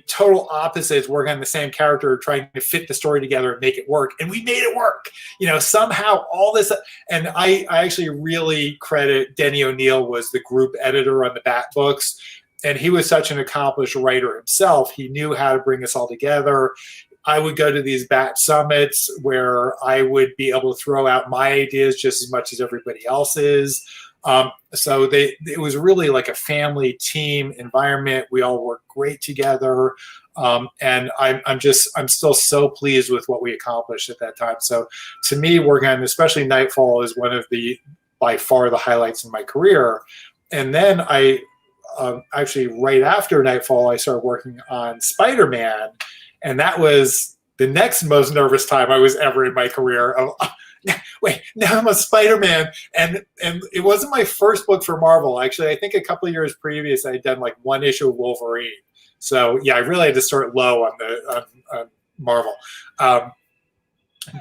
Speaker 2: total opposites working on the same character, trying to fit the story together and make it work. And we made it work, somehow all this. And I actually really credit Denny O'Neil was the group editor on the Bat books. And he was such an accomplished writer himself. He knew how to bring us all together. I would go to these Bat summits where I would be able to throw out my ideas just as much as everybody else's. So it was really like a family team environment. We all worked great together. And I'm still so pleased with what we accomplished at that time. So to me, working on especially Nightfall is one of by far the highlights in my career. And then actually right after Nightfall, I started working on Spider-Man. And that was the next most nervous time I was ever in my career. Wait, now I'm a Spider-Man. And it wasn't my first book for Marvel. Actually, I think a couple of years previous, I had done one issue of Wolverine. So yeah, I really had to start low on Marvel.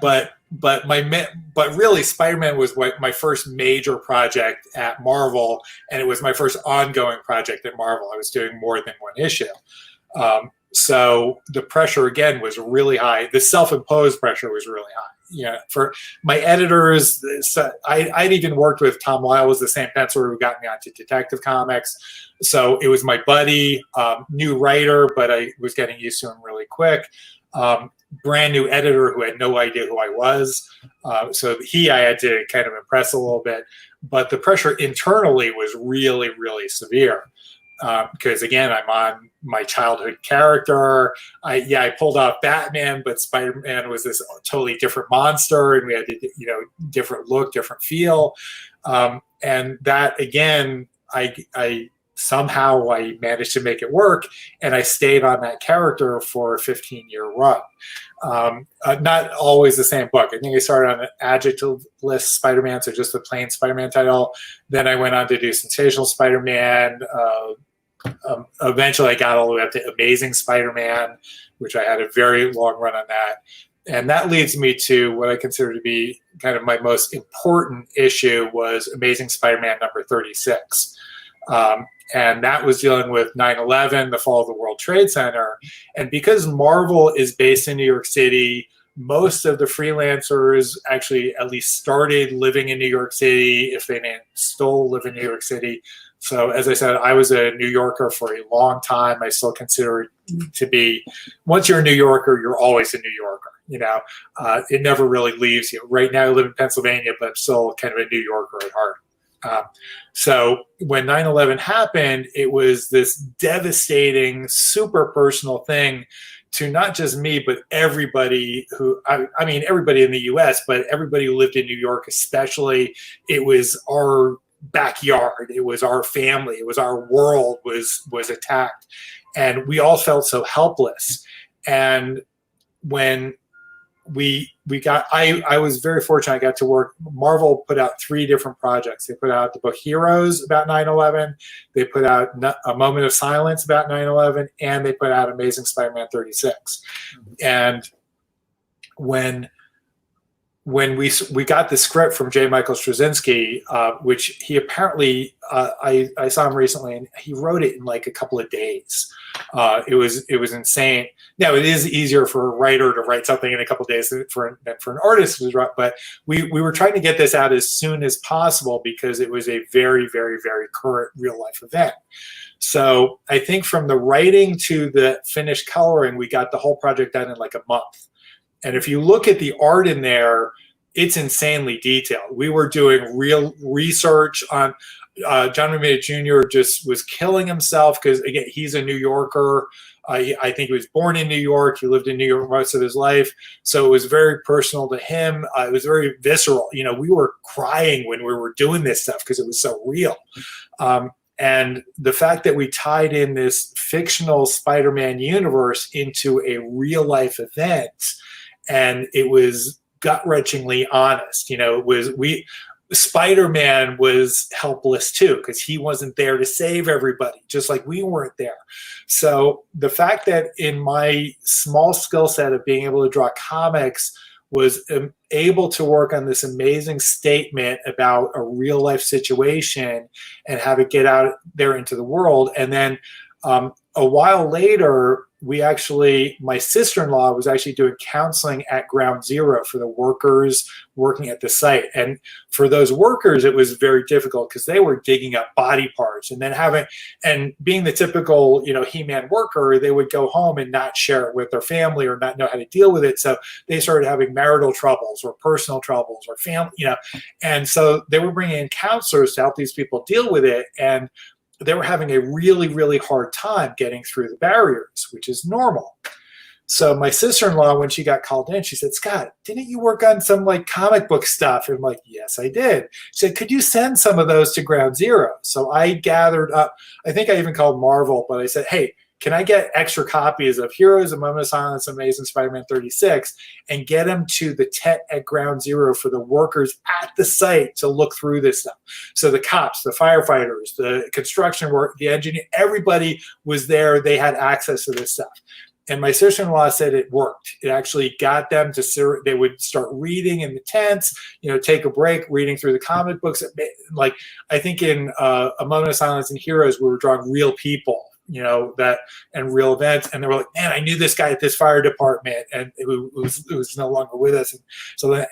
Speaker 2: But really, Spider-Man was my first major project at Marvel, and it was my first ongoing project at Marvel. I was doing more than one issue. So the pressure again was really high. The self-imposed pressure was really high. For my editors, I'd even worked with Tom Lyle, was the same penciler who got me onto Detective Comics. So it was my buddy, new writer, but I was getting used to him really quick. Brand new editor who had no idea who I was. So I had to kind of impress a little bit. But the pressure internally was really, really severe. Because again, I'm on my childhood character. I pulled off Batman, but Spider-Man was this totally different monster, and we had to, different look, different feel. And that again, I somehow I managed to make it work, and I stayed on that character for a 15-year run. Not always the same book. I think I started on an adjective-less Spider-Man, so just the plain Spider-Man title. Then I went on to do Sensational Spider-Man. Eventually I got all the way up to Amazing Spider-Man, which I had a very long run on that. And that leads me to what I consider to be kind of my most important issue was Amazing Spider-Man number 36. And that was dealing with 9/11, the fall of the World Trade Center. And because Marvel is based in New York City, most of the freelancers actually at least started living in New York City, if they didn't still live in New York City. So as I said, I was a New Yorker for a long time. I still consider it to be, once you're a New Yorker, you're always a New Yorker. It never really leaves you. Right now I live in Pennsylvania, but I'm still kind of a New Yorker at heart. So when 9/11 happened, it was this devastating, super personal thing to not just me, but everybody who, I mean, everybody in the US, but everybody who lived in New York, especially. It was our backyard. It was our family. It was our world was attacked. And we all felt so helpless. And when I was very fortunate. I got to work. Marvel put out 3 different projects. They put out the book Heroes about 9/11. They put out A Moment of Silence about 9/11, and they put out Amazing Spider-Man 36. And when we got the script from J. Michael Straczynski, which he apparently, I saw him recently, and he wrote it in like a couple of days. It was insane. Now, it is easier for a writer to write something in a couple of days than for an artist to write, but we were trying to get this out as soon as possible because it was a very, very, very current real life event. So I think from the writing to the finished coloring, we got the whole project done in like a month. And if you look at the art in there, it's insanely detailed. We were doing real research on John Romita Jr. just was killing himself because, again, he's a New Yorker. I think he was born in New York. He lived in New York most of his life. So it was very personal to him. It was very visceral. You know, we were crying when we were doing this stuff because it was so real. And the fact that we tied in this fictional Spider-Man universe into a real life event, and it was gut-wrenchingly honest. You know, Spider-Man was helpless too because he wasn't there to save everybody, just like we weren't there. So the fact that in my small skill set of being able to draw comics was able to work on this amazing statement about a real life situation and have it get out there into the world. And then a while later, my sister-in-law was actually doing counseling at Ground Zero for the workers working at the site. And for those workers, it was very difficult because they were digging up body parts and then being the typical, you know, He-Man worker, they would go home and not share it with their family or not know how to deal with it. So they started having marital troubles or personal troubles or family, you know, and so they were bringing in counselors to help these people deal with it. And they were having a really, really hard time getting through the barriers, which is normal. So my sister-in-law, when she got called in, she said, "Scott, didn't you work on some like comic book stuff?" And I'm like, "Yes, I did." She said, "Could you send some of those to Ground Zero?" So I gathered up, I think I even called Marvel, but I said, "Hey, can I get extra copies of Heroes, A Moment of Silence, Amazing Spider-Man 36, and get them to the Tet at Ground Zero for the workers at the site to look through this stuff?" So the cops, the firefighters, the construction work, the engineer, everybody was there. They had access to this stuff. And my sister-in-law said it worked. It actually got them to, they would start reading in the tents, you know, take a break, reading through the comic books. Like, I think in A Moment of Silence and Heroes, we were drawing real people, you know, and real events. And they were like, "Man, I knew this guy at this fire department," and it was no longer with us.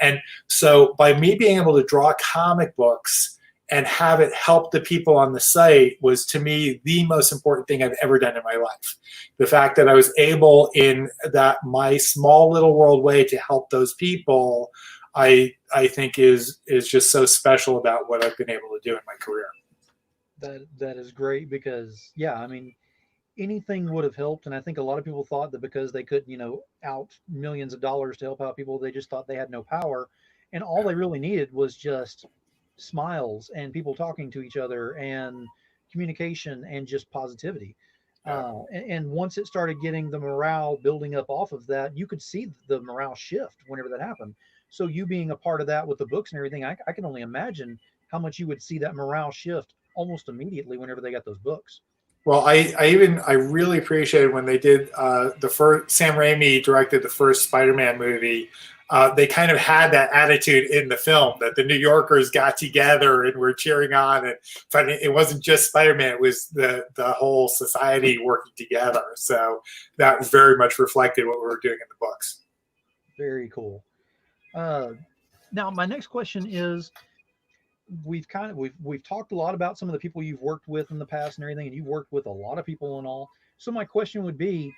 Speaker 2: And so by me being able to draw comic books and have it help the people on the site was, to me, the most important thing I've ever done in my life. The fact that I was able, in that my small little world way, to help those people, I think is just so special about what I've been able to do in my career.
Speaker 1: That is great because, yeah, I mean, anything would have helped. And I think a lot of people thought that because they could, you know, out millions of dollars to help out people, they just thought they had no power. And all they really needed was just smiles and people talking to each other and communication and just positivity. And once it started getting the morale building up off of that, you could see the morale shift whenever that happened. So you being a part of that with the books and everything, I can only imagine how much you would see that morale shift almost immediately whenever they got those books.
Speaker 2: Well, I really appreciated when they did the first, Sam Raimi directed the first Spider-Man movie. They kind of had that attitude in the film that the New Yorkers got together and were cheering on, and it wasn't just Spider-Man; it was the whole society working together. So that very much reflected what we were doing in the books.
Speaker 1: Very cool. Now, my next question is: we've talked a lot about some of the people you've worked with in the past and everything, and you've worked with a lot of people and all. So my question would be,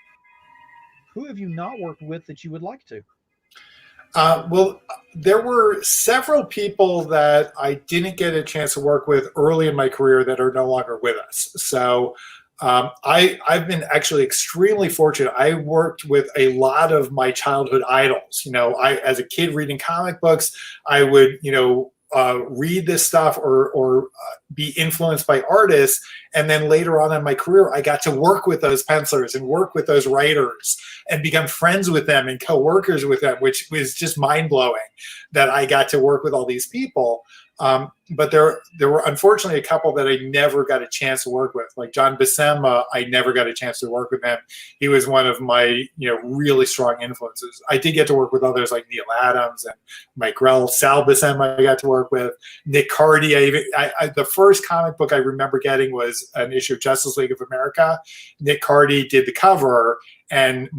Speaker 1: who have you not worked with that you would like to?
Speaker 2: Well, there were several people that I didn't get a chance to work with early in my career that are no longer with us. So I've been actually extremely fortunate. I worked with a lot of my childhood idols. You know, as a kid reading comic books, I would, you know, read this stuff or be influenced by artists. And then later on in my career, I got to work with those pencilers and work with those writers and become friends with them and co-workers with them, which was just mind-blowing that I got to work with all these people. But there were unfortunately a couple that I never got a chance to work with, like John Buscema. I never got a chance to work with him. He was one of my really strong influences. I did get to work with others like Neil Adams and Mike Grell. Sal Buscema I got to work with. Nick Cardy. The first comic book I remember getting was an issue of Justice League of America. Nick Cardy did the cover, and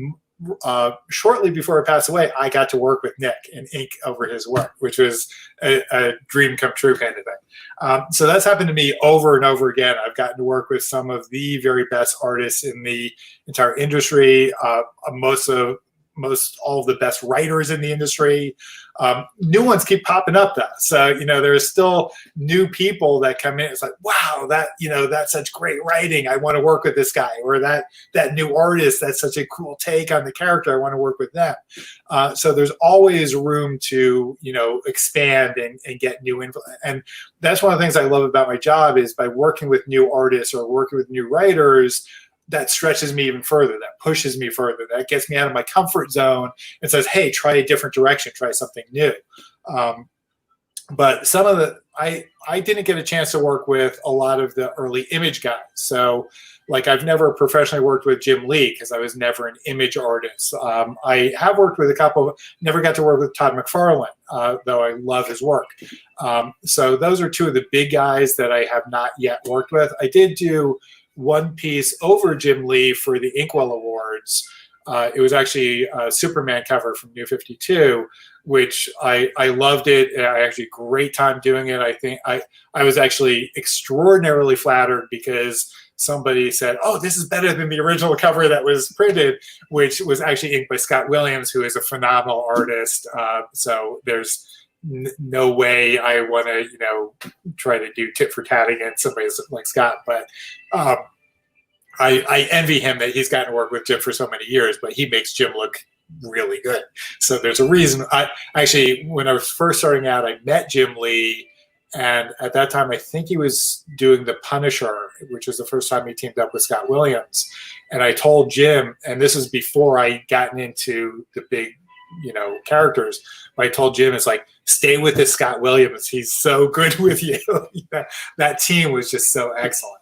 Speaker 2: shortly before I passed away, I got to work with Nick and ink over his work, which was a dream come true kind of thing. So that's happened to me over and over again. I've gotten to work with some of the very best artists in the entire industry, most all of the best writers in the industry. New ones keep popping up though. So, there's still new people that come in. It's like, wow, that's such great writing. I want to work with this guy, or that new artist. That's such a cool take on the character. I want to work with them. So there's always room to, expand and get new info. And that's one of the things I love about my job is by working with new artists or working with new writers, that stretches me even further, that pushes me further, that gets me out of my comfort zone and says, hey, try a different direction, try something new. But some of I didn't get a chance to work with a lot of the early Image guys. So like I've never professionally worked with Jim Lee because I was never an Image artist. I have worked with a couple, never got to work with Todd McFarlane, though I love his work. So those are two of the big guys that I have not yet worked with. I did do one piece over Jim Lee for the Inkwell Awards. It was actually a Superman cover from New 52, which I loved it. I actually had a great time doing it. I think I was actually extraordinarily flattered because somebody said, oh, this is better than the original cover that was printed, which was actually inked by Scott Williams, who is a phenomenal artist. So there's no way I want to, try to do tit for tat against somebody like Scott. But I envy him that he's gotten to work with Jim for so many years, but he makes Jim look really good. So there's a reason. I actually, when I was first starting out, I met Jim Lee, and at that time, I think he was doing The Punisher, which was the first time he teamed up with Scott Williams. And I told Jim, and this is before I gotten into the big, characters. But I told Jim, it's like, stay with this Scott Williams. He's so good with you. That team was just so excellent.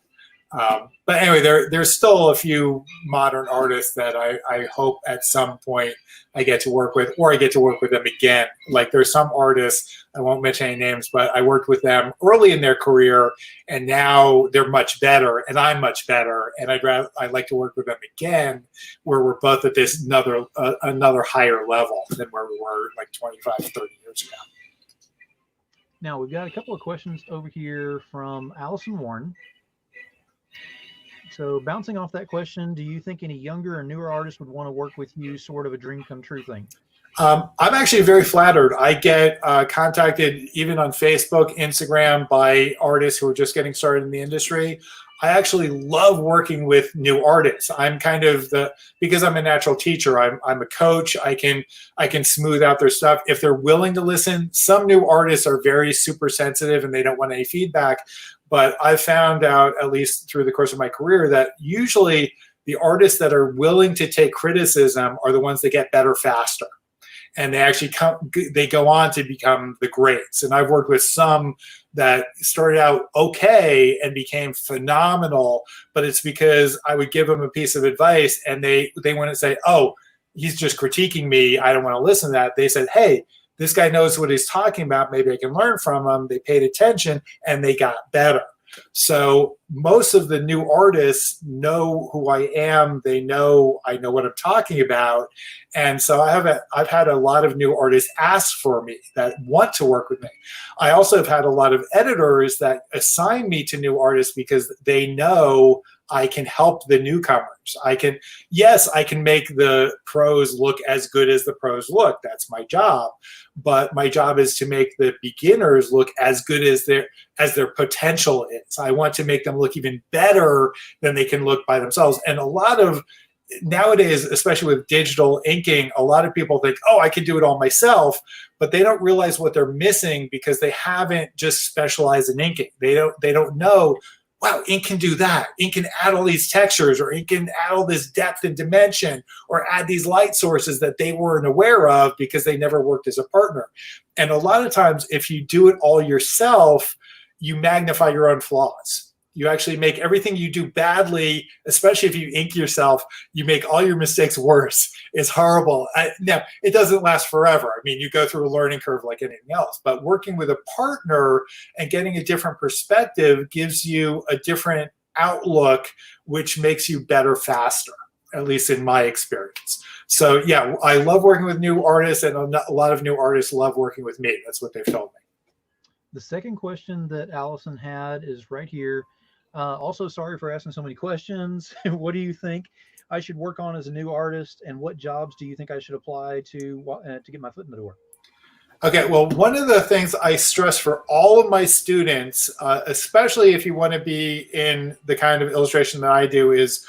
Speaker 2: But anyway, there's still a few modern artists that I hope at some point I get to work with, or I get to work with them again. Like there's some artists, I won't mention any names, but I worked with them early in their career, and now they're much better, and I'm much better, and I'd like to work with them again, where we're both at this another higher level than where we were like 25, 30 years ago.
Speaker 1: Now we've got a couple of questions over here from Allison Warren. So bouncing off that question, do you think any younger or newer artists would want to work with you, sort of a dream come true thing?
Speaker 2: I'm actually very flattered. I get contacted even on Facebook, Instagram by artists who are just getting started in the industry. I actually love working with new artists. I'm kind of because I'm a natural teacher, I'm a coach. I can smooth out their stuff. If they're willing to listen, some new artists are very super sensitive and they don't want any feedback. But I've found out, at least through the course of my career, that usually the artists that are willing to take criticism are the ones that get better faster. And they actually go on to become the greats. And I've worked with some that started out okay and became phenomenal, but it's because I would give them a piece of advice and they wouldn't say, oh, he's just critiquing me, I don't want to listen to that. They said, hey, this guy knows what he's talking about. Maybe I can learn from him. They paid attention and they got better. So most of the new artists know who I am. I know what I'm talking about. And so I've had a lot of new artists ask for me that want to work with me. I also have had a lot of editors that assign me to new artists because they know I can help the newcomers. I can make the pros look as good as the pros look. That's my job. But my job is to make the beginners look as good as their potential is. I want to make them look even better than they can look by themselves. And a lot of nowadays, especially with digital inking, a lot of people think, oh, I can do it all myself, but they don't realize what they're missing because they haven't just specialized in inking. They don't know, wow, ink can do that. Ink can add all these textures, or ink can add all this depth and dimension, or add these light sources that they weren't aware of because they never worked as a partner. And a lot of times, if you do it all yourself, you magnify your own flaws. You actually make everything you do badly, especially if you ink yourself, you make all your mistakes worse. It's horrible. Now, it doesn't last forever. I mean, you go through a learning curve like anything else, but working with a partner and getting a different perspective gives you a different outlook, which makes you better faster, at least in my experience. So yeah, I love working with new artists, and a lot of new artists love working with me. That's what they've told me.
Speaker 1: The second question that Allison had is right here. Also, sorry for asking so many questions. What do you think I should work on as a new artist, and what jobs do you think I should apply to get my foot in the door?
Speaker 2: Okay, well, one of the things I stress for all of my students, especially if you want to be in the kind of illustration that I do, is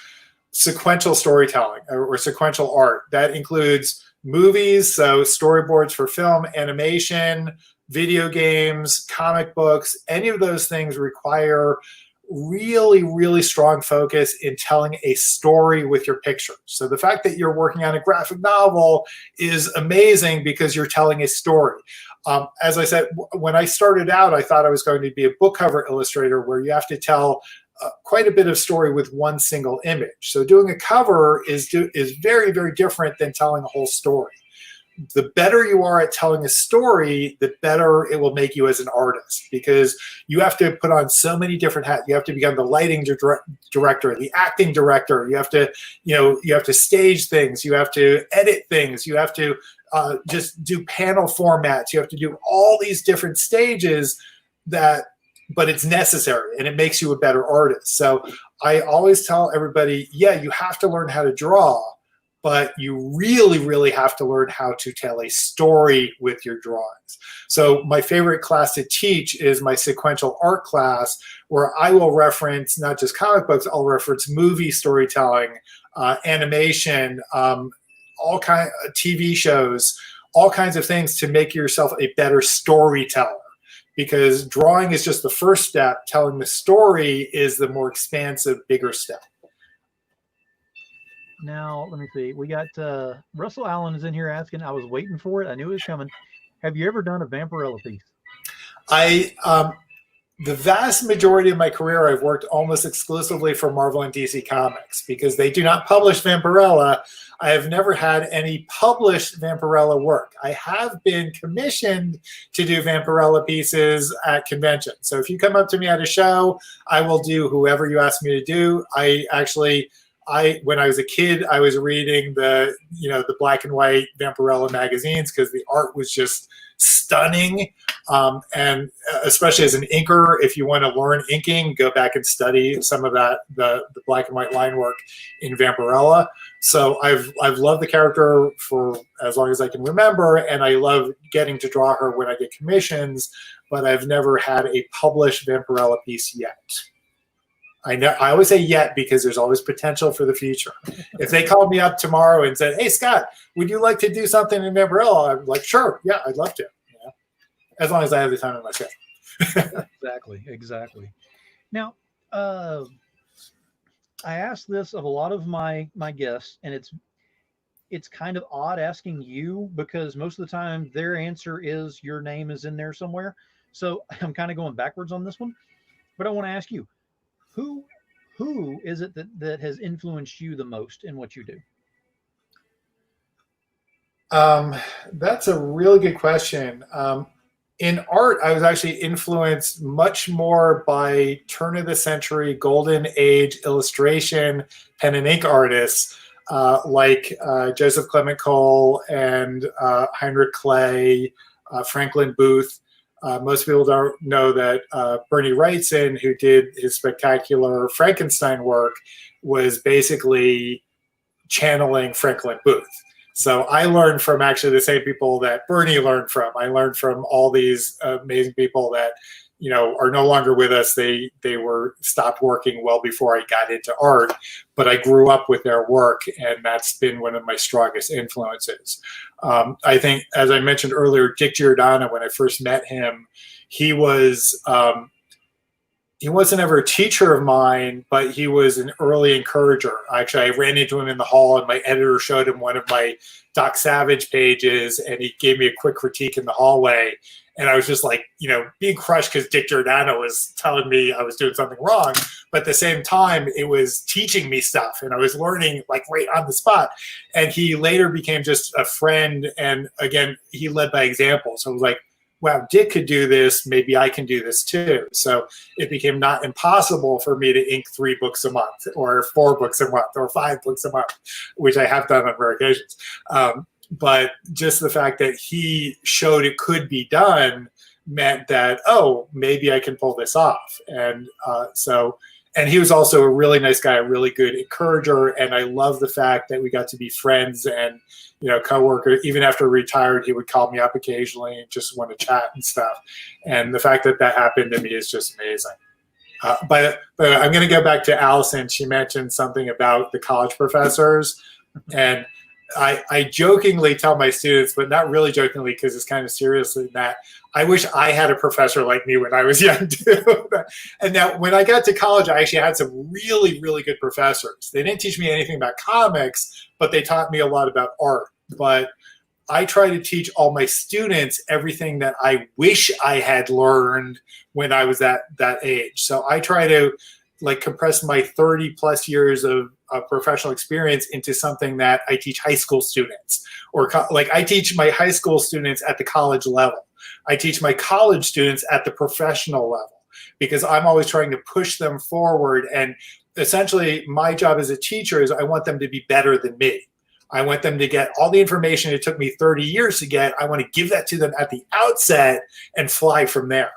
Speaker 2: sequential storytelling or sequential art. That includes movies, so storyboards for film, animation, video games, comic books. Any of those things require really, really strong focus in telling a story with your pictures. So the fact that you're working on a graphic novel is amazing because you're telling a story. As I said, when I started out, I thought I was going to be a book cover illustrator where you have to tell quite a bit of story with one single image. So doing a cover is very, very different than telling a whole story. The better you are at telling a story, the better it will make you as an artist, because you have to put on so many different hats. You have to become the lighting director, the acting director. You have to stage things. You have to edit things. You have to just do panel formats. You have to do all these different stages but it's necessary, and it makes you a better artist. So I always tell everybody, yeah, you have to learn how to draw, but you really, really have to learn how to tell a story with your drawings. So my favorite class to teach is my sequential art class, where I will reference not just comic books, I'll reference movie storytelling, animation, all kind of TV shows, all kinds of things to make yourself a better storyteller. Because drawing is just the first step. Telling the story is the more expansive, bigger step.
Speaker 1: Now, let me see. We got Russell Allen is in here asking. I was waiting for it. I knew it was coming. Have you ever done a Vampirella piece?
Speaker 2: The vast majority of my career, I've worked almost exclusively for Marvel and DC Comics because they do not publish Vampirella. I have never had any published Vampirella work. I have been commissioned to do Vampirella pieces at conventions. So if you come up to me at a show, I will do whoever you ask me to do. When I was a kid, I was reading the black and white Vampirella magazines because the art was just stunning. And especially as an inker, if you want to learn inking, go back and study some of that, the black and white line work in Vampirella. So I've loved the character for as long as I can remember, and I love getting to draw her when I get commissions, but I've never had a published Vampirella piece yet. I always say yet because there's always potential for the future. If they called me up tomorrow and said, "Hey, Scott, would you like to do something in Vampirella?" I'm like, "Sure, yeah, I'd love to." As long as I have the time in my schedule.
Speaker 1: Exactly. Now, I ask this of a lot of my guests, and it's kind of odd asking you because most of the time their answer is your name is in there somewhere. So I'm kind of going backwards on this one. But I want to ask you, who is it that has influenced you the most in what you do?
Speaker 2: That's a really good question. In art, I was actually influenced much more by turn of the century, golden age illustration, pen and ink artists like Joseph Clement Cole and Heinrich Clay, Franklin Booth. Most people don't know that Bernie Wrightson, who did his spectacular Frankenstein work, was basically channeling Franklin Booth. So I learned from actually the same people that Bernie learned from. I learned from all these amazing people that are no longer with us. They were stopped working well before I got into art, but I grew up with their work, and that's been one of my strongest influences. I think, as I mentioned earlier, Dick Giordano, when I first met him, he wasn't ever a teacher of mine, but he was an early encourager. Actually, I ran into him in the hall, and my editor showed him one of my Doc Savage pages, and he gave me a quick critique in the hallway. And I was just like, being crushed because Dick Giordano was telling me I was doing something wrong. But at the same time, it was teaching me stuff, and I was learning like right on the spot. And he later became just a friend. And again, he led by example. So I was like, wow, Dick could do this. Maybe I can do this too. So it became not impossible for me to ink 3 books a month or 4 books a month or 5 books a month, which I have done on rare occasions. But just the fact that he showed it could be done meant that, oh, maybe I can pull this off. And and he was also a really nice guy, a really good encourager. And I love the fact that we got to be friends and, co-worker. Even after retired, he would call me up occasionally and just want to chat and stuff. And the fact that that happened to me is just amazing. But I'm going to go back to Allison. She mentioned something about the college professors. And I jokingly tell my students, but not really jokingly because it's kind of serious, that I wish I had a professor like me when I was young too. And now when I got to college, I actually had some really, really good professors. They didn't teach me anything about comics, but they taught me a lot about art. But I try to teach all my students everything that I wish I had learned when I was that age. So I try to compress my 30 plus years of professional experience into something that I teach high school students, or I teach my high school students at the college level. I teach my college students at the professional level, because I'm always trying to push them forward. And essentially my job as a teacher is I want them to be better than me. I want them to get all the information it took me 30 years to get. I want to give that to them at the outset and fly from there.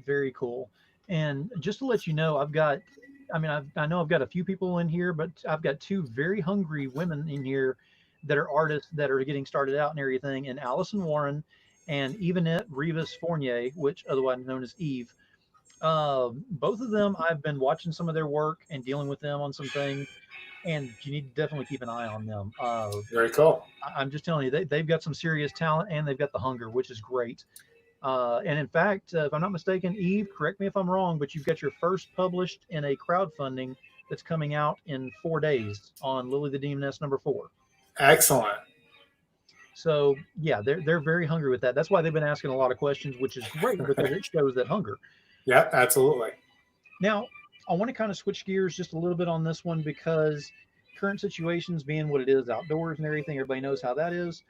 Speaker 1: Very cool. And just to let you know, I know I've got a few people in here, but I've got 2 very hungry women in here that are artists that are getting started out and everything. And Allison Warren and Yvonette Rivas Fournier, which otherwise known as Eve. Both of them, I've been watching some of their work and dealing with them on some things. And you need to definitely keep an eye on them.
Speaker 2: Very cool.
Speaker 1: I'm just telling you, they've got some serious talent, and they've got the hunger, which is great. And in fact, if I'm not mistaken, Eve, correct me if I'm wrong, but you've got your first published in a crowdfunding that's coming out in 4 days on Lily the Demoness #4.
Speaker 2: Excellent.
Speaker 1: So yeah, they're very hungry with that. That's why they've been asking a lot of questions, which is great because it shows that hunger.
Speaker 2: Yeah, absolutely.
Speaker 1: Now, I want to kind of switch gears just a little bit on this one, because current situations being what it is outdoors and everything, everybody knows how that is.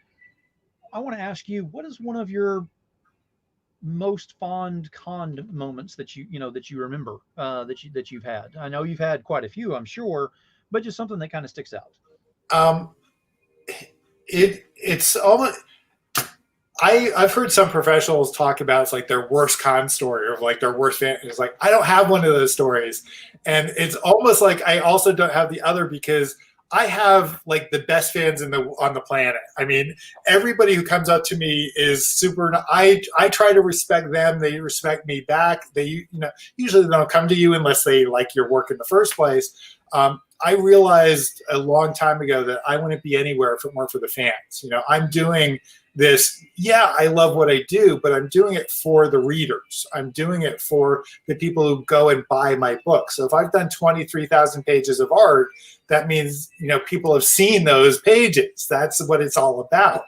Speaker 1: I want to ask you, what is one of your most fond con moments that you remember that you've had? I know you've had quite a few, I'm sure, but just something that kind of sticks out.
Speaker 2: It's almost, I've heard some professionals talk about it's like their worst con story, or like their worst fan. It's like, I don't have one of those stories. And it's almost like I also don't have the other, because I have like the best fans on the planet. I mean, everybody who comes up to me is super. I try to respect them. They respect me back. They, usually they don't come to you unless they like your work in the first place. I realized a long time ago that I wouldn't be anywhere if it weren't for the fans. I'm doing this. Yeah, I love what I do, but I'm doing it for the readers. I'm doing it for the people who go and buy my book. So if I've done 23,000 pages of art, that means, people have seen those pages. That's what it's all about.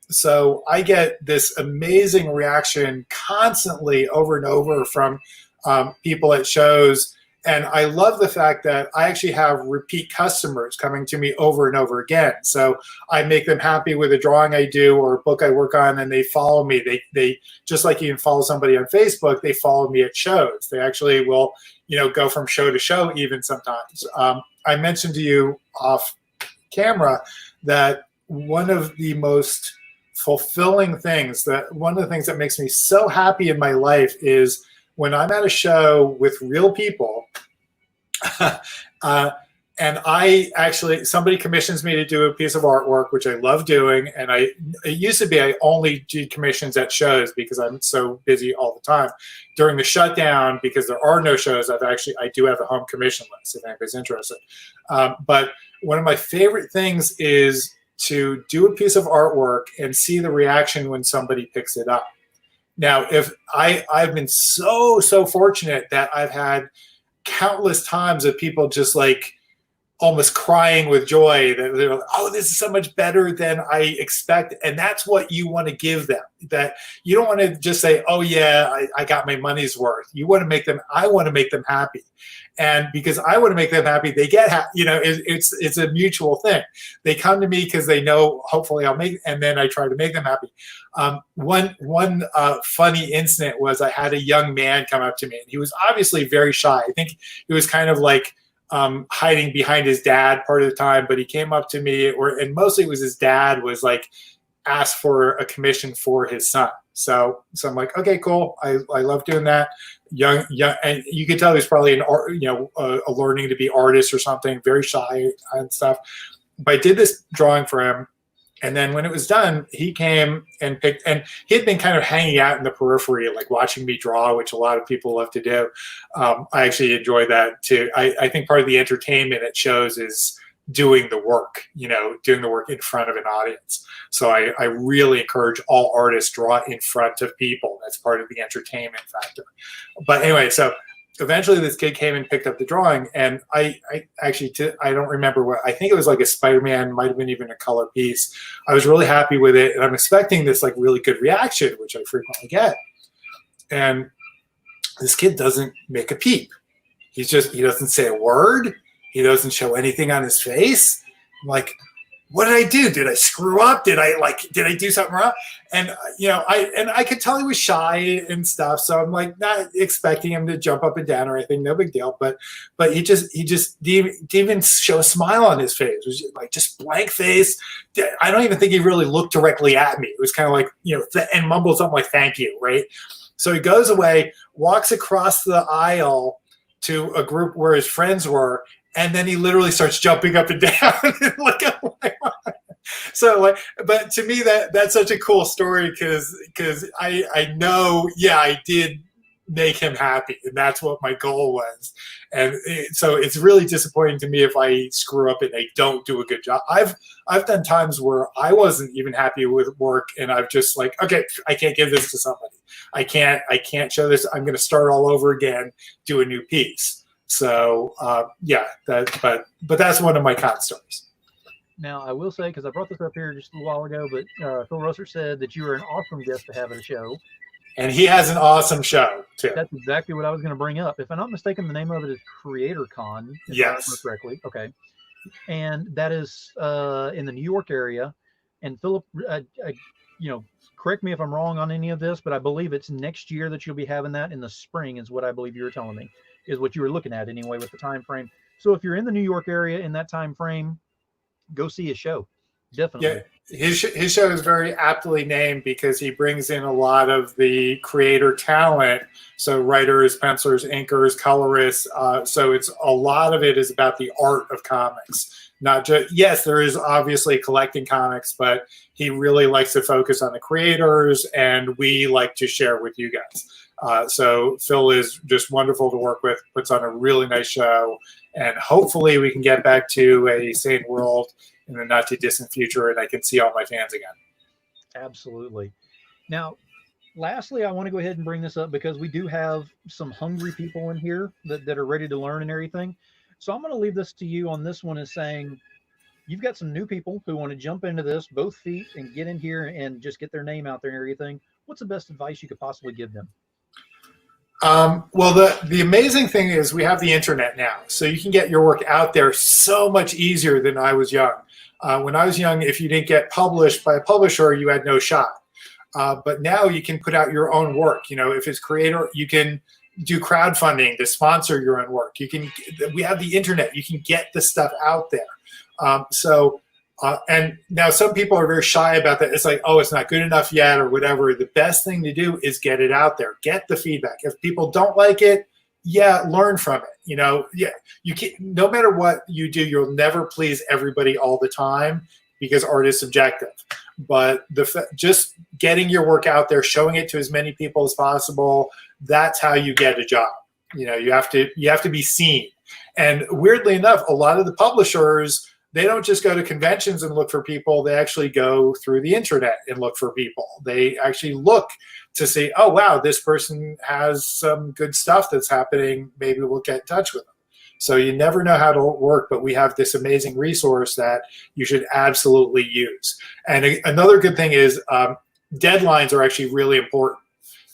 Speaker 2: So I get this amazing reaction constantly over and over from people at shows. And I love the fact that I actually have repeat customers coming to me over and over again. So I make them happy with a drawing I do or a book I work on, and they follow me. They just like you can follow somebody on Facebook, they follow me at shows. They actually will, go from show to show even sometimes. I mentioned to you off camera that one of the most fulfilling things, one of the things that makes me so happy in my life is when I'm at a show with real people, and and I actually, somebody commissions me to do a piece of artwork, which I love doing. And it used to be I only did commissions at shows because I'm so busy all the time. During the shutdown, because there are no shows, I do have a home commission list if anybody's interested. But one of my favorite things is to do a piece of artwork and see the reaction when somebody picks it up. Now, if I've been so fortunate that I've had countless times of people just like almost crying with joy that they're like, oh, this is so much better than I expect. And that's what you want to give them. That you don't want to just say, oh yeah, I got my money's worth. You want to make them, I want to make them happy. And because I want to make them happy, they get happy. You know, it's a mutual thing. They come to me because they know hopefully I'll make, and then I try to make them happy. One funny incident was I had a young man come up to me, and he was obviously very shy. I think he was kind of like hiding behind his dad part of the time, but he came up to me, and mostly it was his dad was like asked for a commission for his son. So I'm like, okay, cool. I love doing that. Young, and you can tell he's probably a learning to be artist or something, very shy and stuff. But I did this drawing for him. And then when it was done, he came and picked, and he had been kind of hanging out in the periphery, like watching me draw, which a lot of people love to do. I actually enjoy that too. I think part of the entertainment it shows is doing the work, doing the work in front of an audience. So I really encourage all artists draw in front of people. That's part of the entertainment factor. But anyway, so eventually this kid came and picked up the drawing, and I don't remember what, I think it was like a Spider-Man, might have been even a color piece. I was really happy with it, and I'm expecting this like really good reaction, which I frequently get. And this kid doesn't make a peep. He doesn't say a word. He doesn't show anything on his face. I'm like, what did I do? Did I screw up? Did I do something wrong? And I could tell he was shy and stuff. So I'm like not expecting him to jump up and down or anything. No big deal. But he just didn't even show a smile on his face. It was just blank face. I don't even think he really looked directly at me. It was kind of like, and mumbled something like, thank you. Right. So he goes away, walks across the aisle to a group where his friends were. And then he literally starts jumping up and down and looking away. So, but to me, that's such a cool story because I know, I did make him happy, and that's what my goal was. And so it's really disappointing to me if I screw up and I don't do a good job. I've done times where I wasn't even happy with work, and I've just like, okay, I can't give this to somebody. I can't show this. I'm going to start all over again, do a new piece. So but that's one of my con stories.
Speaker 1: Now I will say, because I brought this up here just a while ago, but Phil Russer said that you were an awesome guest to have at a show.
Speaker 2: And he has an awesome show too.
Speaker 1: That's exactly what I was going to bring up. If I'm not mistaken, the name of it is Creator Con.
Speaker 2: Yes.
Speaker 1: I remember correctly. Okay. And that is in the New York area. And Philip, correct me if I'm wrong on any of this, but I believe it's next year that you'll be having that in the spring, is what I believe you were telling me. Is what you were looking at anyway with the time frame. So if you're in the New York area in that time frame, go see a show. Definitely.
Speaker 2: Yeah, his show is very aptly named because he brings in a lot of the creator talent. So writers, pencilers, inkers, colorists. So it's a lot of it is about the art of comics. Not just, yes, there is obviously collecting comics, but he really likes to focus on the creators, and we like to share with you guys. So Phil is just wonderful to work with, puts on a really nice show, and hopefully we can get back to a sane world in the not too distant future, and I can see all my fans again.
Speaker 1: Absolutely. Now, lastly, I want to go ahead and bring this up because we do have some hungry people in here that are ready to learn and everything. So I'm going to leave this to you on this one, as saying you've got some new people who want to jump into this both feet and get in here and just get their name out there and everything. What's the best advice you could possibly give them?
Speaker 2: Well, the amazing thing is we have the internet now, so you can get your work out there so much easier than I was young. When I was young, if you didn't get published by a publisher, you had no shot. But now you can put out your own work. If it's creator, you can do crowdfunding to sponsor your own work. We have the internet. You can get the stuff out there. And now some people are very shy about that. It's like, oh, it's not good enough yet or whatever. The best thing to do is get it out there. Get the feedback. If people don't like it, yeah, learn from it. Yeah, you can. No matter what you do, you'll never please everybody all the time because art is subjective. But just getting your work out there, showing it to as many people as possible, that's how you get a job. You have to be seen. And weirdly enough, a lot of the publishers, they don't just go to conventions and look for people. They actually go through the internet and look for people. They actually look to say, oh, wow, this person has some good stuff that's happening. Maybe we'll get in touch with them. So you never know how to work, but we have this amazing resource that you should absolutely use. And another good thing is deadlines are actually really important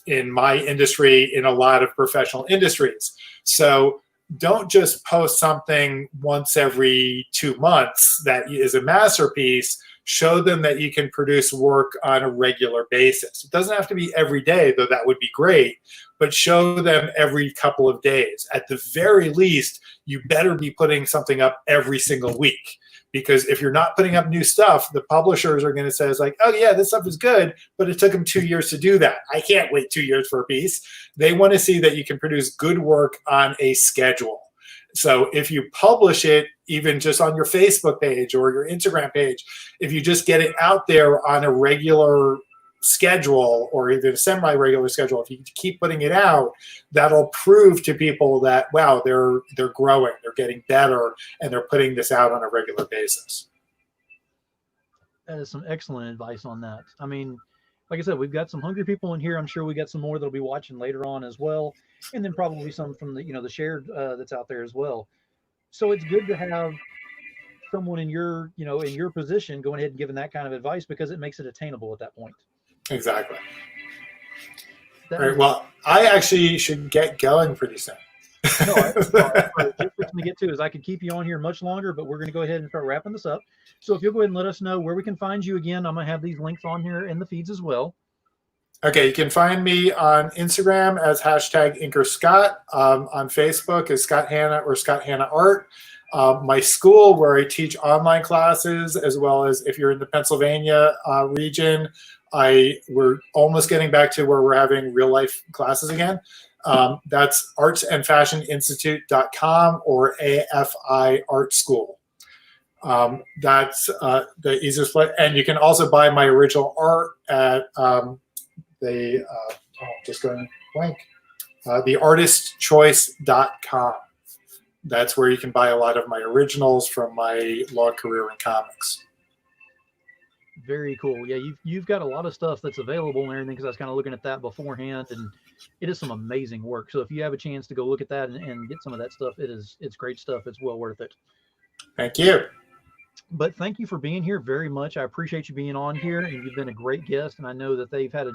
Speaker 2: in my industry, in a lot of professional industries. So don't just post something once every 2 months that is a masterpiece. Show them that you can produce work on a regular basis. It doesn't have to be every day, though that would be great, but show them every couple of days. At the very least, you better be putting something up every single week. Because if you're not putting up new stuff, the publishers are going to say, it's like, oh, yeah, this stuff is good, but it took them 2 years to do that. I can't wait 2 years for a piece. They want to see that you can produce good work on a schedule. So if you publish it, even just on your Facebook page or your Instagram page, if you just get it out there on a regular schedule or even a semi-regular schedule, if you keep putting it out, that'll prove to people that, wow, they're growing, they're getting better, and they're putting this out on a regular basis.
Speaker 1: That is some excellent advice on that. I mean, like I said, we've got some hungry people in here. I'm sure we got some more that'll be watching later on as well, and then probably some from the shared that's out there as well. So it's good to have someone in your position going ahead and giving that kind of advice because it makes it attainable at that point.
Speaker 2: Exactly.
Speaker 1: That
Speaker 2: All right.
Speaker 1: is
Speaker 2: Well, I actually should get going pretty soon.
Speaker 1: no, that's what I was just fixing to get to is I could keep you on here much longer, but we're going to go ahead and start wrapping this up. So if you'll go ahead and let us know where we can find you again, I'm going to have these links on here in the feeds as well.
Speaker 2: Okay, you can find me on Instagram as #InkerScott, on Facebook as Scott Hanna or Scott Hanna Art. My school, where I teach online classes, as well as if you're in the Pennsylvania region, we're almost getting back to where we're having real life classes again. That's artsandfashioninstitute.com or AFI Art School. That's the easiest way. And you can also buy my original art at just going blank, theartistchoice.com. That's where you can buy a lot of my originals from my long career in comics.
Speaker 1: Very cool. Yeah, you've got a lot of stuff that's available and everything because I was kind of looking at that beforehand, and it is some amazing work. So if you have a chance to go look at that and get some of that stuff, it's great stuff. It's well worth it.
Speaker 2: Thank you.
Speaker 1: But thank you for being here very much. I appreciate you being on here, and you've been a great guest. And I know that they've had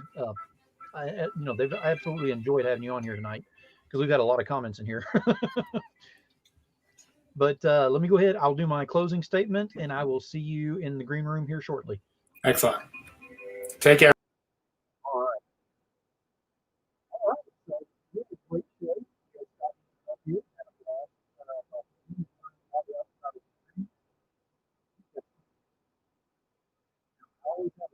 Speaker 1: they've absolutely enjoyed having you on here tonight because we've got a lot of comments in here. But let me go ahead. I'll do my closing statement, and I will see you in the green room here shortly.
Speaker 2: Excellent. Take care.
Speaker 1: All right. All right. So, this is a great show. You guys got always have